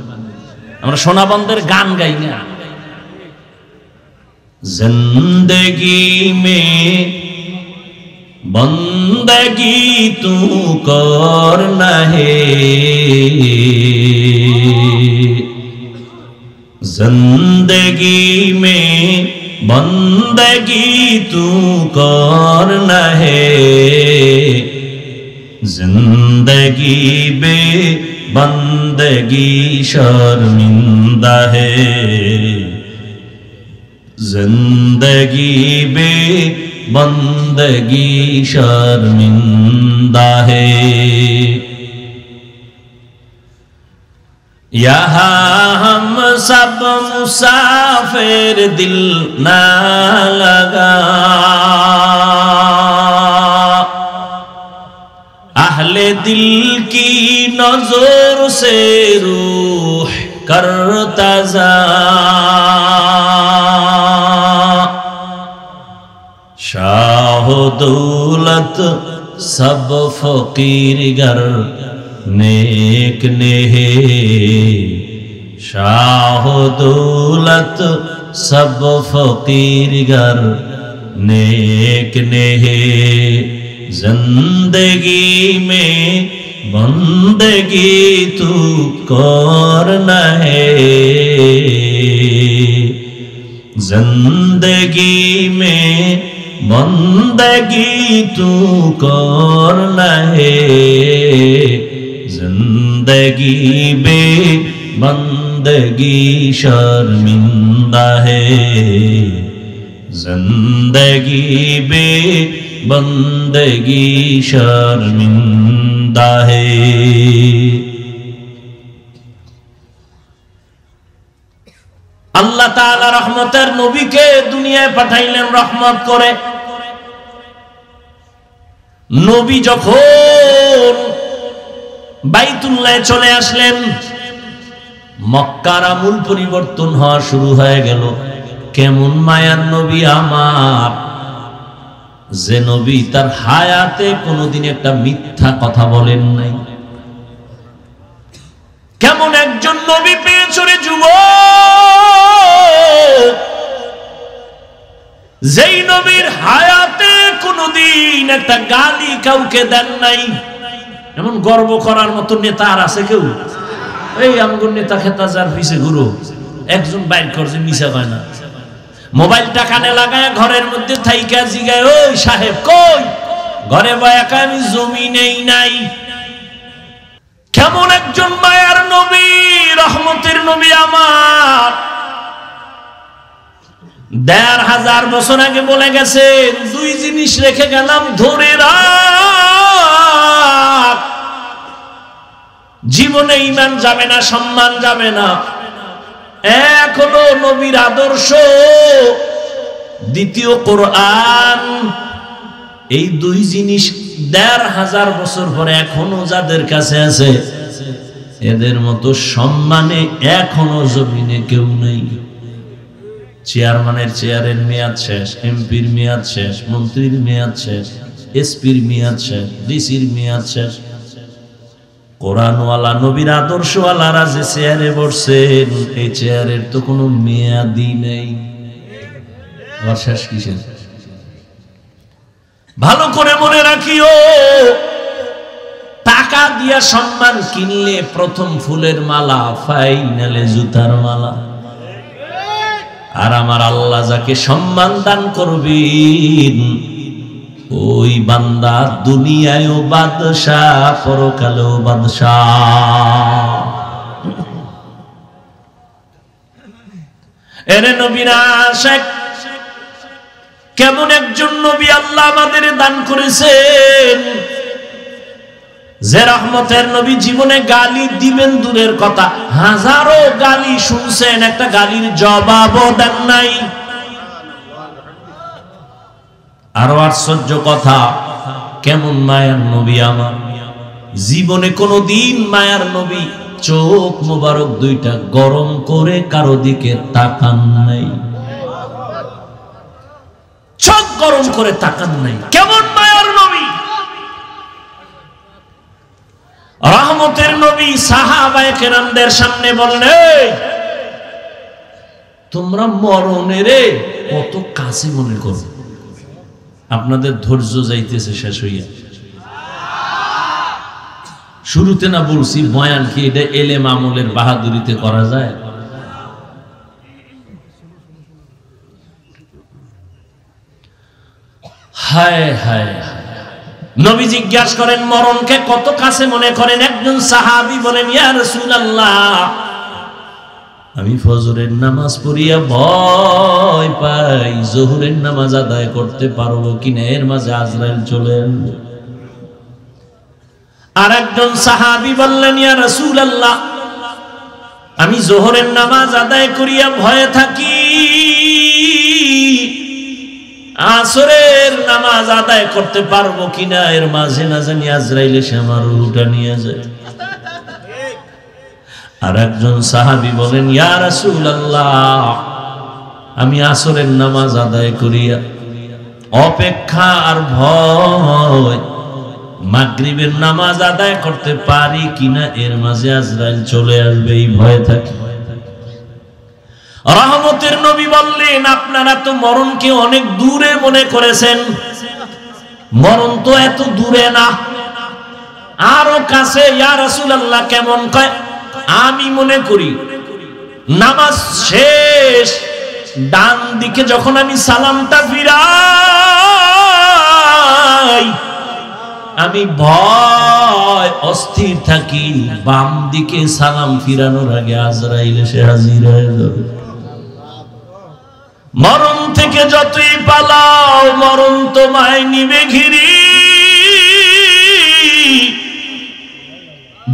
আমরা সোনাবন্ধের গান গাই না। জিন্দগি মে বন্দগি তু করনা হে, जिंदगी में बंदगी तू करना है, जिंदगी बे बंदगी शर्मिंदा है, जिंदगी बे बंदगी शर्मिंदा है। यहाँ हम सब मुसाफिर, दिल ना लगा, अहले दिल की नजर से रूह करता जा, शाह दौलत सब फकीर गर नेक ने है, शाह दौलत सब फकीर गर नेक ने है, जिंदगी में बंदगी तू करना है, जिंदगी में बंदगी तू करना है, जिंदगी बे बंदगी शर्मिंदा है, जिंदगी बे बंदगी शर्मिंदा है। আল্লাহ তাআলা রহমতের নবীকে দুনিয়ায় পাঠাইলেন রহমত করে। নবী যখন বাইতুল্লাহে চলে আসলেন, মক্কার আমূল পরিবর্তন হওয়া শুরু হয়ে গেল। কেমন মায়ার নবী আমার, যে নবী তার হায়াতে কোনোদিন একটা মিথ্যা কথা বলেন নাই। কেমন একজন নবী পেয়েছো রে যুবক, যেই নবীর হায়াতে কোনোদিন একটা গালি কাউকে দেন নাই। এমন গর্ব করার মতো নেতা আর আছে কেউ? এই আমগুর নেতা খেতা যার পিছে ঘুরো, একজন বাইর করছে মিশা হয় না। মোবাইলটা কানে লাগায় ঘরের মধ্যে থাইকা জিগায়, ওই সাহেব কই? ঘরে বয়াকা আমি জমি নেই নাই। কেমন একজন মায়ার নবী, রহমতের নবী আমার, ১৫০০ বছর আগে বলে গেছেন, দুই জিনিস রেখে গেলাম ধরে রাখ, জীবনে ঈমান যাবে না, সম্মান যাবে না। এক হলো নবীর আদর্শ, দ্বিতীয় কোরআন। এই দুই জিনিস ১৫০০ বছর পরে এখনো যাদের কাছে আছে, এদের মতো সম্মানে এখনো জমিনে কেউ নেই। চেয়ারম্যানের চেয়ারের মেয়াদ শেষ, এমপির মেয়াদ শেষ, মন্ত্রীর মেয়াদ শেষ, এসপির মেয়াদ শেষ, ডিসির মেয়াদ শেষ। কোরআনওয়ালা নবীর আদর্শওয়ালারা যে চেয়ারে বসছেন, এই চেয়ারের তো কোনো মেয়াদই নেই। আবার শেষ কিসের? ভালো করে মনে রাখিও, টাকা দিয়া সম্মান কিনলে প্রথম ফুলের মালা, ফাইনালে জুতার মালা। আর আমার আল্লাহ যাকে সম্মান দান করবেন, ওই বান্দা দুনিয়ায়ও বাদশাহ, পরকালেও বাদশাহ। এরে নবীর আশিক, কেমন একজন নবী আল্লাহ আমাদের দান করেছেন, যে রহমতের নবী জীবনে গালি দিবেন দূরের কথা, হাজারো গালি শুনছেন, একটা গালির জবাবও দেন নাই। আরো আশ্চর্য কথা, কেমন মায়ার নবী আমার, জীবনে কোনদিন মায়ার নবী চোখ মোবারক দুইটা গরম করে কারো দিকে তাকান নাই, চোখ গরম করে তাকান নাই। কেমন মায়ার নবী, রহমতের নবী সাহাবায়ে কেরামদের সামনে বললেন, তোমরা মরণের কত কাছে মনে করো, আপনাদের ধৈর্য যাইতেছে শেষ হইয়া। শুরুতে না বলছি বয়ান কি এটা এলেম আমলের বাহাদুরিতে করা যায়? হায় হায়। নবী জিজ্ঞাসা করেন, মরণকে কত কাছে মনে করেন? একজন সাহাবী বলেন, ইয়া রাসূলুল্লাহ, আমি ফজরের নামাজ পড়িয়া ভয় পাই, জোহরের নামাজ আদায় করতে পারবো কিনা, এর মাঝে আজরাইল চলে আসবে। আর একজন সাহাবী বললেন, ইয়া রাসূলুল্লাহ, আমি জোহরের নামাজ আদায় করিয়া ভয়ে থাকি, আসরের নামাজ আদায় করতে পারবো কিনা, এর মাঝে না জানি আজরাইল এসে আমার রূহটা নিয়ে যায়। আর একজন সাহাবী বলেন, ইয়া রাসূলুল্লাহ, আমি আসরের নামাজ আদায় করিয়া অপেক্ষা আর ভয়, মাগরিবের নামাজ আদায় করতে পারি কিনা, এর মাঝে আজরাইল চলে আসবে, এই ভয়ে থাকি। রহমতের নবী বললেন, আপনারা তো মরণকে অনেক দূরে মনে করেছেন, মরণ তো এত দূরে না, আরো কাছে। ইয়া রাসূলুল্লাহ, কেমন? কয়, আমি মনে করি নামাজ শেষ, ডান দিকে যখন আমি সালামটা ফিরাই, আমি ভয় অস্থির থাকি, বাম দিকে সালাম ফিরানোর আগে আজরাইল এসে হাজির হয়ে যাবে। মরণ থেকে যতই পালাও, মরণ তোমায় নিবে ঘিরি।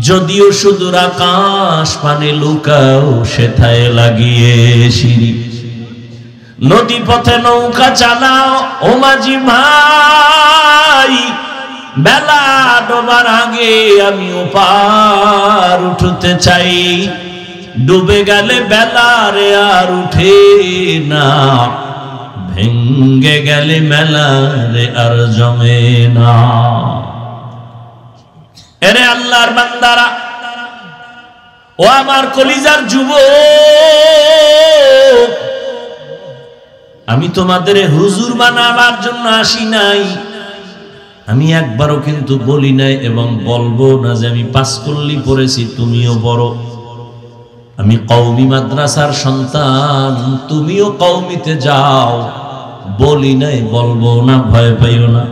যদিও সুদূর আকাশ পানে লুকাও, সেথায় লাগিয়ে সিঁড়ি। নদী পথে নৌকা চালাও ও মাঝি ভাই, বেলা ডোবার আগে আমি ওপার উঠতে চাই। ডুবে গেলে বেলা রে আর উঠে না, ভেঙ্গে গেলে মেলা রে আর জমে না। এরে আল্লাহর বান্দারা, ও আমার কলিজার যুবক, আমি তোমাদের হুজুর বানাবার জন্য আসি নাই। আমি একবারও কিন্তু বলি নাই এবং বলবো না যে আমি পাঁচকল্লি পড়েছি তুমিও বড়। আমি কওমি মাদ্রাসার সন্তান, তুমিও কওমিতে যাও, বলি নাই, বলবো না, ভয় পাইও না।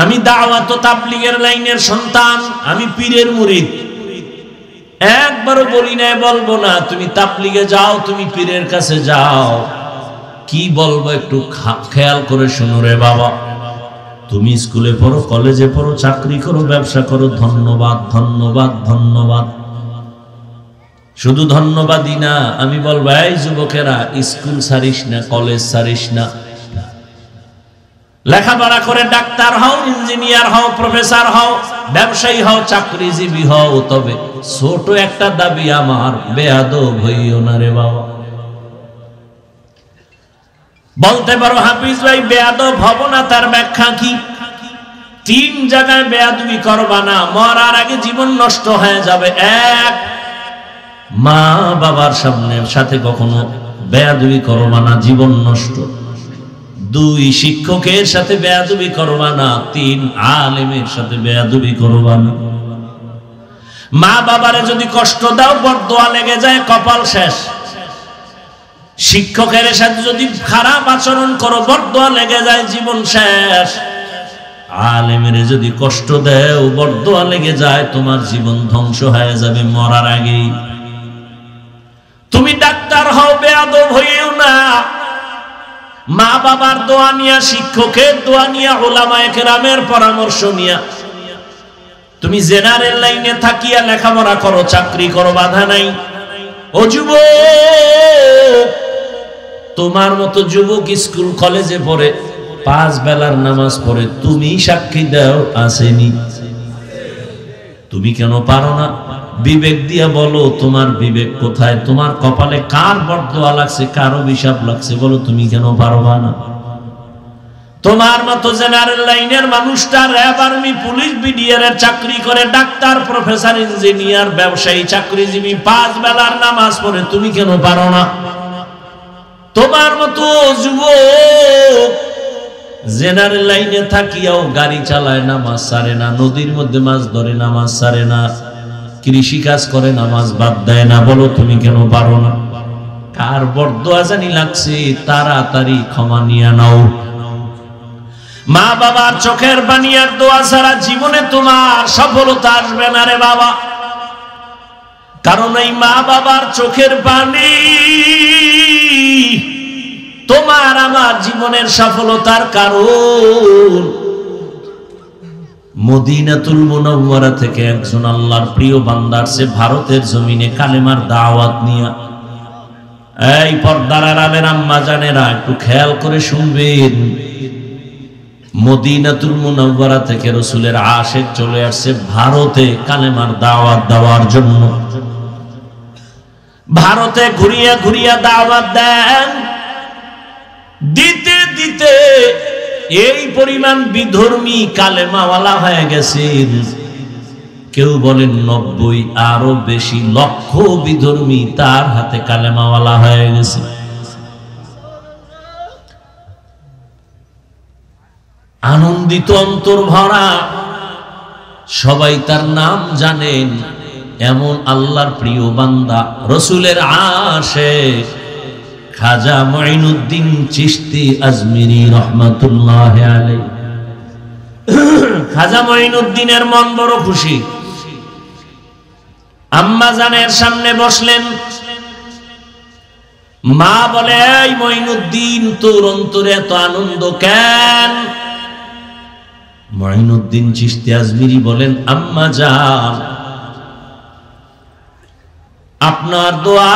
আমি দাওয়াত ও তাবলীগের লাইনের সন্তান, আমি পীরের মুরিদ। একবারও বলি নাই, বলবো না তুমি তাবলীগে যাও, তুমি পীরের কাছে যাও। কি বলবো একটু খেয়াল করে শুনো রে বাবা। তুমি স্কুলে পড়ো, কলেজে পড়ো, চাকরি করো, ব্যবসা করো, ধন্যবাদ ধন্যবাদ ধন্যবাদ। শুধু ধন্যবাদই না, আমি বলবো এই যুবকেরা, স্কুল ছাড়িস না, কলেজ ছাড়িস না, লেখাপড়া করে ডাক্তার হও, ইঞ্জিনিয়ার হও, প্রফেসর হও, ব্যবসায়ী হও, চাকরিজীবী হও। তবে ছোট একটা দাবি আমার, বেয়াদব হইও না রে বাবা। বলতে পারো হাফিজ ভাই বেয়াদব হব না, তার ব্যাখ্যা কি? 3 জায়গায় বেয়াদবি করবা না, মরার আগে জীবন নষ্ট হয়ে যাবে। 1, মা বাবার সাথে কখনো বেয়াদবি করবা না, জীবন নষ্ট। 2, শিক্ষকের সাথে বেয়াদবি করবা না। 3, আলেমের সাথে বেয়াদবি করবা না। মা বাবারে যদি কষ্ট দাও, বরদোয়া লেগে যায়, কপাল শেষ। শিক্ষকের সাথে যদি খারাপ আচরণ করো, বরদোয়া লেগে যায়, জীবন শেষ। আলেমের যদি কষ্ট দেও, বরদোয়া লেগে যায়, তোমার জীবন ধ্বংস হয়ে যাবে মরার আগেই। তুমি ডাক্তার হও, বেয়াদব হইও না। মা বাবার দোয়া নিয়া, শিক্ষকের দোয়া নিয়া, উলামায়ে কেরামের পরামর্শ নিয়া তুমি জেনারেল লাইনে থাকিয়া লেখাপড়া করো, চাকরি করো, বাধা নাই। ও যুবক, তোমার মতো যুবক স্কুল কলেজে পড়ে, 5 বেলার নামাজ পড়ে, তুমি সাক্ষী দাও আসেনি? তুমি কেন পারো না? বিবেক দিয়া বলো, তোমার বিবেক কোথায়? তোমার কপালে কার বরদোয়া লাগছে, কার অভিশাপ লাগছে, বলো, তুমি কেন পারবা না? তোমার মতো জেনারেল লাইনের মানুষটা র্যাব, আর্মি, পুলিশ, বিডিআর এর চাকরি করে, ডাক্তার, প্রফেসর, ইঞ্জিনিয়ার, ব্যবসায়ী, চাকরিজীবী, 5 বেলার নামাজ পড়ে, তুমি কেন পারো না? তোমার মতো যুবক জেনারেল লাইনে থাকিয়াও গাড়ি চালায়, নামাজ ছাড়ে না, নদীর মধ্যে মাছ ধরে, নামাজ ছাড়ে না, কৃষি কাজ করে, নামাজ বাদ দেয় না, বলো তুমি কেন পারো না? কার বরদোয়া জানি লাগছে, তাড়াতাড়ি ক্ষমা নিয়ে নাও। মা বাবার চোখের পানি আর দোয়া ছাড়া জীবনে তোমার সফলতা আসবে না রে বাবা। কারণ এই মা বাবার চোখের পানি তোমার আমার জীবনের সফলতার কারণ। মদিনাতুল মুনাওয়ারা থেকে একজন আল্লাহর প্রিয় বান্দা আসছে ভারতের জমিনে কালেমার দাওয়াত নিয়ে। এই পর্দার আড়ালের আম্মা জানেরা একটু খেয়াল করে শুনবেন। মদিনাতুল মুনাওয়ারা থেকে রাসূলের আশিক চলে আসছে ভারতে কালেমার দাওয়াত দেওয়ার জন্য। ভারতে ঘুরিয়া ঘুরিয়া দাওয়াত দেন, দিতে দিতে এই পরিমাণ বিধর্মী কালেমাওয়ালা হয়ে গেছে। কেউ বলেন 90, আরো বেশি লক্ষ বিধর্মী তার হাতে কালেমাওয়ালা হয়ে গেছে। আনন্দিত অন্তর ভরা, সবাই তার নাম জানেন। এমন আল্লাহর প্রিয় বান্দা, রাসূলের আশিক খাজা মুঈনুদ্দিন চিশতি আজমিরি রহমাতুল্লাহ আলাইহি। খাজা মঈনুদ্দিনের মন বড় খুশি। আম্মা জানের সামনে বসলেন। মা বলে, এই মঈনুদ্দিন, তোর অন্তরে এত আনন্দ কেন? মঈনুদ্দিন চিশতি আজমিরি বলেন, আম্মা জান, আপনার দোয়া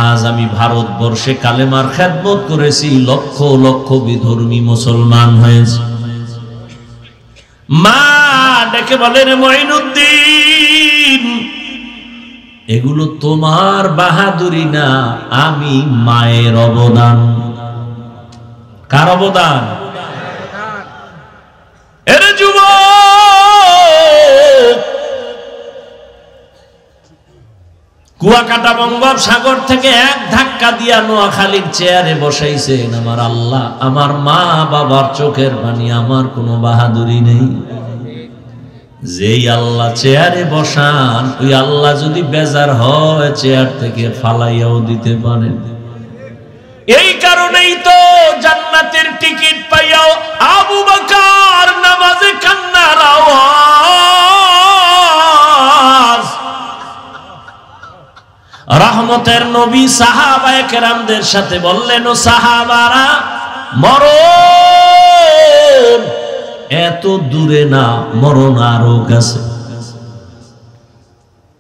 আজ আমি ভারতবর্ষে কালেমার খেদমত করেছি, লক্ষ লক্ষ বিধর্মী মুসলমান হয়েছে। মা ডেকে বলেন, মঈনুদ্দিন, এগুলো তোমার বাহাদুরি না, আমি মায়ের অবদান। কার অবদান? এর যুবক, কুয়াকাটা বঙ্গোপসাগর থেকে এক ধাক্কা দিয়া নোয়াখালীর চেয়ারে বসাইছেন আমার আল্লাহ। আমার মা বাবার চোখের পানি, আমার কোনো বাহাদুরি নেই। যেই আল্লাহ চেয়ারে বসান, ওই আল্লাহ যদি বেজার হয় চেয়ার থেকে ফালাইয়াও দিতে পারেন। এই কারণেই তো জান্নাতের টিকিট পাইয়াও আবু বকর নামাজে কান্নার আওয়াজ। রহমতের নবী সাহাবায়ে কেরামদের সাথে বললেন, ও সাহাবারা, মরণ এত দূরে না, মরণ আরো কাছে।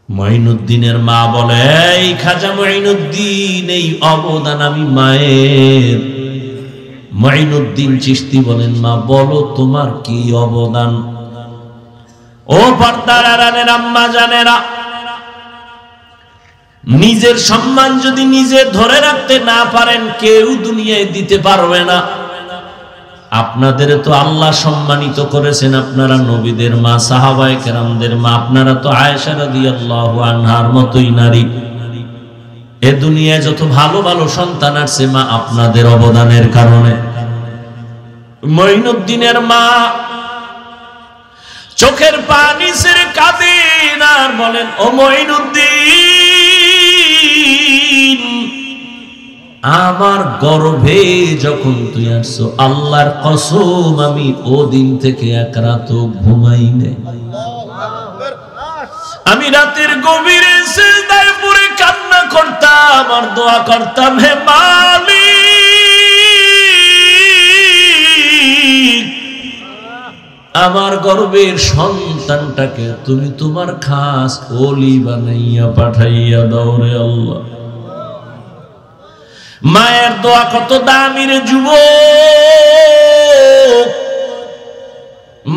মঈনুদ্দিনের মা বলে, এই খাজা মঈনুদ্দিন, এই অবদান আমি মায়ের। মঈনুদ্দিন চিশতি বলেন, মা বলো তোমার কি অবদান? ও পর্দার আড়ালের আম্মা জানেরা, নিজের সম্মান যদি নিজে ধরে রাখতে না পারেন, কেউ দুনিয়ায় দিতে পারবে না। আপনাদের তো আল্লাহ সম্মানিত করেছেন, আপনারা নবীদের মা, সাহাবায়ে কেরামদের মা, আপনারা তো আয়েশা রাদিয়াল্লাহু আনহার মতোই নারী। এ দুনিয়ায় যত ভালো ভালো সন্তান আসছে, মা আপনাদের অবদানের কারণে। মঈনুদ্দিনের মা চোখের পানি ছেড়ে কাঁদেন আর বলেন, ও মঈনুদ্দিন, আমার গর্ভে যখন তুই আসছো, আল্লাহর কসম আমি ও দিন থেকে এক রাত ঘুমাই নাই। আমি রাতের গভীরে সিজদায় পড়ে কান্না করতাম আর দোয়া করতাম, হে মালিক, আমার গর্ভের সন্তানটাকে তুমি তোমার খাস ওলি বানাইয়া পাঠাইয়া দাও রে আল্লাহ। মায়ের দোয়া কত দামি রে যুবক।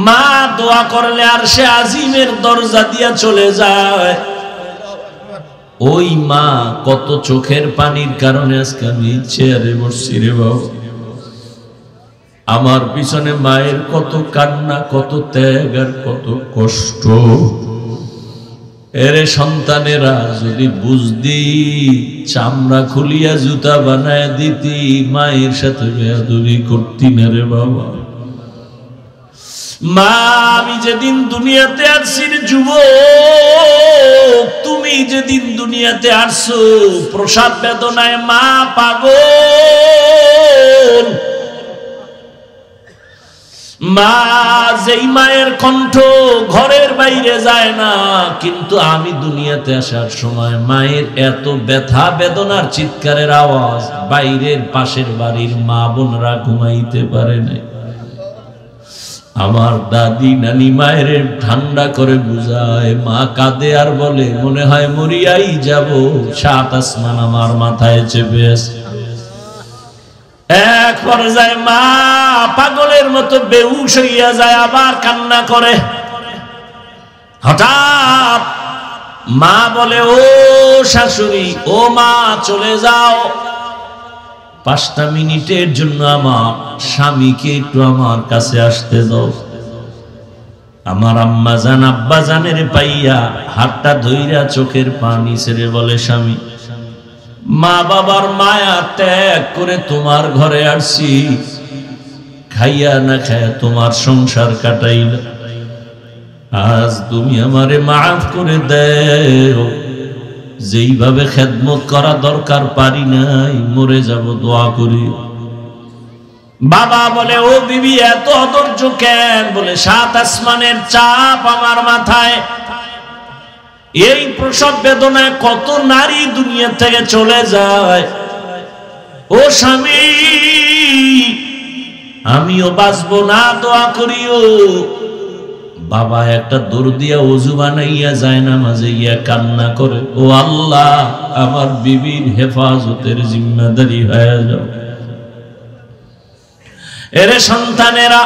মা দোয়া করলে আর সে আজিমের দরজা দিয়া চলে যায়। ওই মা কত চোখের পানির কারণে আজকে আমি চেয়ারে বসছি রে বাবা। আমার পিছনে মায়ের কত কান্না, কত ত্যাগ আর কত কষ্ট। এরে সন্তানেরা, যদি বুঝদি চামড়া খুলিয়া জুতা বানায় দিতি, মায়ের সাথে বেয়াদবি করতি না রে বাবা। মা, আমি যেদিন দুনিয়াতে আসছি রে যুবক, তুমি যেদিন দুনিয়াতে আসছো, প্রসাদ বেদনায় মা পাগল। মা, যেই মায়ের কণ্ঠ ঘরের বাইরে যায় না, কিন্তু আমি দুনিয়াতে আসার সময় মায়ের এত ব্যথা বেদনার চিৎকারের আওয়াজ বাইরের পাশের বাড়ির মা বোনরা ঘুমাইতে পারে নাই। আমার দাদি নানি মায়ের ঠান্ডা করে বুঝায়, মা কাঁদে আর বলে, মনে হয় মরিয়াই যাব, সাত আসমান আমার মাথায় চেপে আছে। এক পর্যায়ে মা পাগলের মতো বেহুশ হইয়া যায়, আবার কান্না করে। হঠাৎ মা বলে, ও শাশুড়ি, ও মা, চলে যাও, 5টা মিনিটের জন্য আমার স্বামীকে একটু আমার কাছে আসতে দাও। আমার আম্মা জান আব্বা জানের পাইয়া হাতটা ধইরা চোখের পানি ছেড়ে বলে, স্বামী, মা বাবার মায়া ত্যাগ করে তোমার ঘরে আসছি, খাইয়া না খাইয়া তোমার সংসার কাটাইলা। আজ তুমি আমারে মাফ করে দেও, যেইভাবে খেদমত করা দরকার পারি নাই, মরে যাব, দোয়া করি। বাবা বলে, ও বিবি এত অধৈর্য কেন? বলে, 7 আসমানের চাপ আমার মাথায়। এই প্রসব বেদনায় কত নারী দুনিয়া থেকে চলে যায়। ও স্বামী, আমিও বাঁচবো না, দোয়া করিও। বাবা একটা দৌড় দিয়া ওযু বানাইয়া যায় নামাজে গিয়া কান্না করে, ও আল্লাহ, আমার বিবির হেফাজতের জিম্মাদারি হয়ে যাও। এরে সন্তানেরা,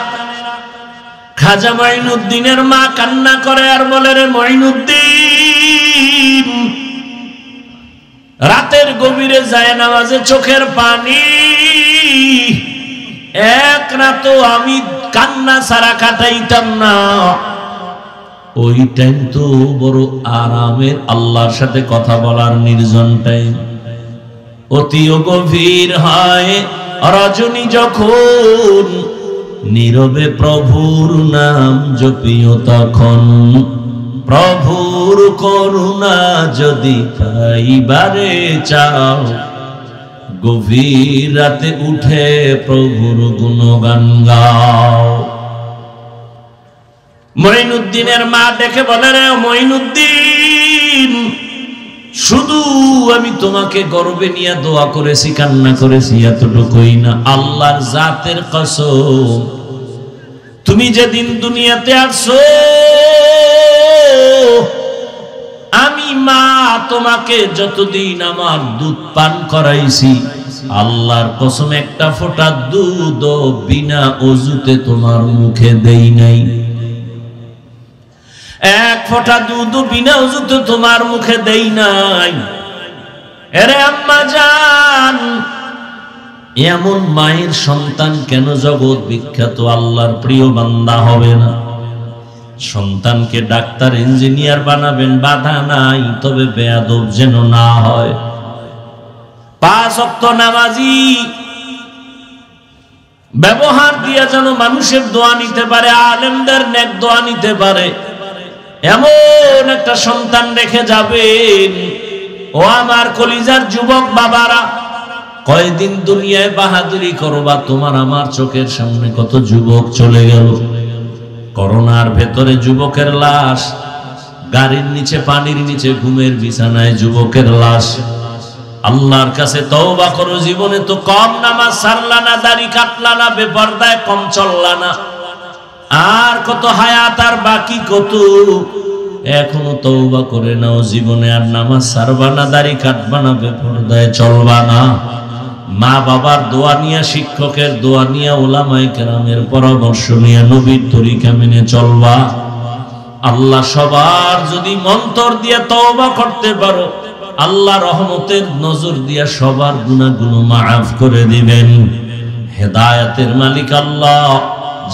খাজা মঈনুদ্দিনের মা কান্না করে আর বলে, রে মঈনুদ্দিন, রাতের গভীরে যায় নামাজে চোখের পানি, এক রাতও আমি কান্না ছাড়া কাটাইতাম না। ওই টাইম তো বড় আরামের, আল্লাহর সাথে কথা বলার নির্জন টাইম। অতিও গভীর হয় রজনী যখন, নীরবে প্রভুর নাম জপিও তখন। প্রভুর করুণা যদি পাইবারে চাও, গভীর রাতে উঠে প্রভুর গুণগান গাও। মঈনুদ্দিনের মা দেখে বলে, রে মঈনুদ্দিন, শুধু আমি তোমাকে গর্বে নিয়ে দোয়া করেছি, কান্না করেছি, এতটুকুই না। আল্লাহর জাতের কসম, তুমি যেদিন দুনিয়াতে আসছো, আমি মা তোমাকে যতদিন আমার দুধ পান করাইছি, আল্লাহর কসম একটা ফোঁটা দুধ বিনা ওযুতে তোমার মুখে দেই নাই। এক ফোঁটা দুধ বিনা ওযুতে তোমার মুখে দেই নাই। এরে আম্মা জান, এমন মায়ের সন্তান কেন জগৎ বিখ্যাত আল্লাহর প্রিয় বান্দা হবে না? সন্তানকে ডাক্তার ইঞ্জিনিয়ার বানাবেন, বাধা নাই, তবে বেয়াদব যেন না হয়। 5 ওয়াক্ত নামাজি, ব্যবহার দিয়ে যেন মানুষের দোয়া নিতে পারে, আলেমদের নেক দোয়া নিতে পারে, এমন একটা সন্তান রেখে যাবেন। ও আমার কলিজার যুবক বাবারা, কয়দিন দুনিয়ায় বাহাদুরি করবা? তোমার আমার চোখের সামনে কত যুবক চলে গেল। করোনার ভেতরে যুবকের লাশ, গাড়ির নিচে, পানির নিচে, ঘুমের বিছানায় যুবকের লাশ। আল্লাহর কাছে তওবা করো। জীবনে তো কম নামাজ সারলা না, দাড়ি কাটলা না, বেপরদায় কম চললা না, আর কত হায়াত আর বাকি কত। এখনো তওবা করে নাও, জীবনে আর নামাজ সারবা না, দাড়ি কাটবা না, বেপরদায় চলবা না। মা বাবার দোয়া নিয়ে, শিক্ষকের দোয়া নিয়ে, ওলামায়ে কেরামের পরামর্শ নিয়ে নবীর তরিকা মেনে চলবা। আল্লাহ সবার যদি মন্তর দিয়ে তওবা করতে পারো, আল্লাহ রহমতের নজর দিয়ে সবার গুনাহগুলো মাফ করে দিবেন। হেদায়েতের মালিক আল্লাহ।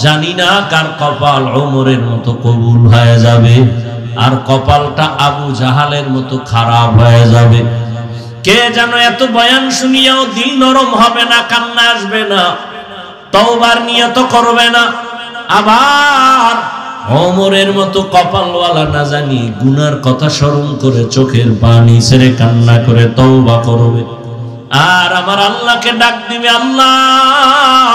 জানি না কার কপাল ওমরের মতো কবুল হয়ে যাবে, আর কপালটা আবু জাহালের মতো খারাপ হয়ে যাবে। কে যেন এত বয়ান শুনিয়াও দিল নরম হবে না, কান্না আসবে না, তওবার নিয়ত করবে না। আবার ওমরের মতো কপালওয়ালা না জানি গুনার কথা স্মরণ করে চোখের পানি ছেড়ে কান্না করে তওবা করবে, আর আমার আল্লাহকে ডাক দিবে, আল্লাহ,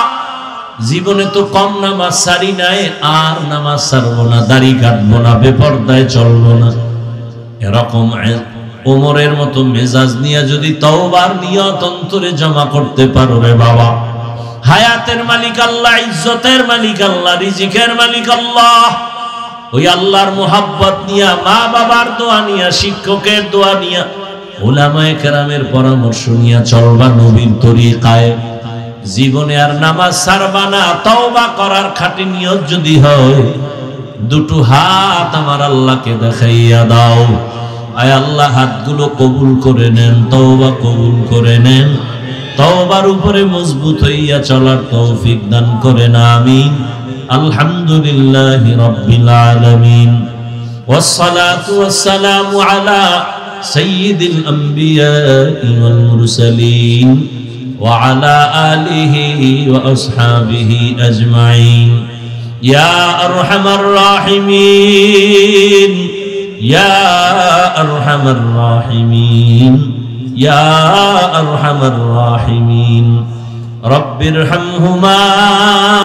জীবনে তো কম নামাজ সারি নাই, আর নামাজ সারবো না, দাড়ি কাটবো না, বেপরদায় চলবো না। এরকম ওমরের মতো মেজাজ নিয়ে যদি তওবার নিয়ত অন্তরে জমা করতে পারো, রে বাবা, হায়াতের মালিক আল্লাহ, ইজ্জতের মালিক আল্লাহ, রিজিকের মালিক আল্লাহ। ওই আল্লাহর মোহাব্বত নিয়া, মা বাবার দোয়া নিয়া, শিক্ষকের দোয়া নিয়া, উলামায়ে কেরামের পরামর্শ নিয়া চলবা নবীর তরিকায়। জীবনে আর নামাজ ছাড়বা না। তওবা করার খাঁটি নিয়ত যদি হয়, দুটো হাত আমার আল্লাহকে দেখাইয়া দাও। আয় আল্লাহ, হাতগুলো কবুল করে নেন, তওবা কবুল করে নেন, তওবার উপরে মজবুত হইয়া চলার তৌফিক দান করেন, আমিন। আলহামদুলিল্লাহি রাব্বিল আলামিন, ওয়াসসালাতু ওয়াসসালামু আলা সাইয়্যিদিল আমবিয়াই ওয়াল মুরসালিন ওয়া আলা আলিহি ওয়া আসহাবিহি আজমাইন। ইয়া আরহামার রাহিমিন, ইয়া আরহামার রাহিমিন, ইয়া আরহামার রাহিমিন। রব্বিরহামহুমা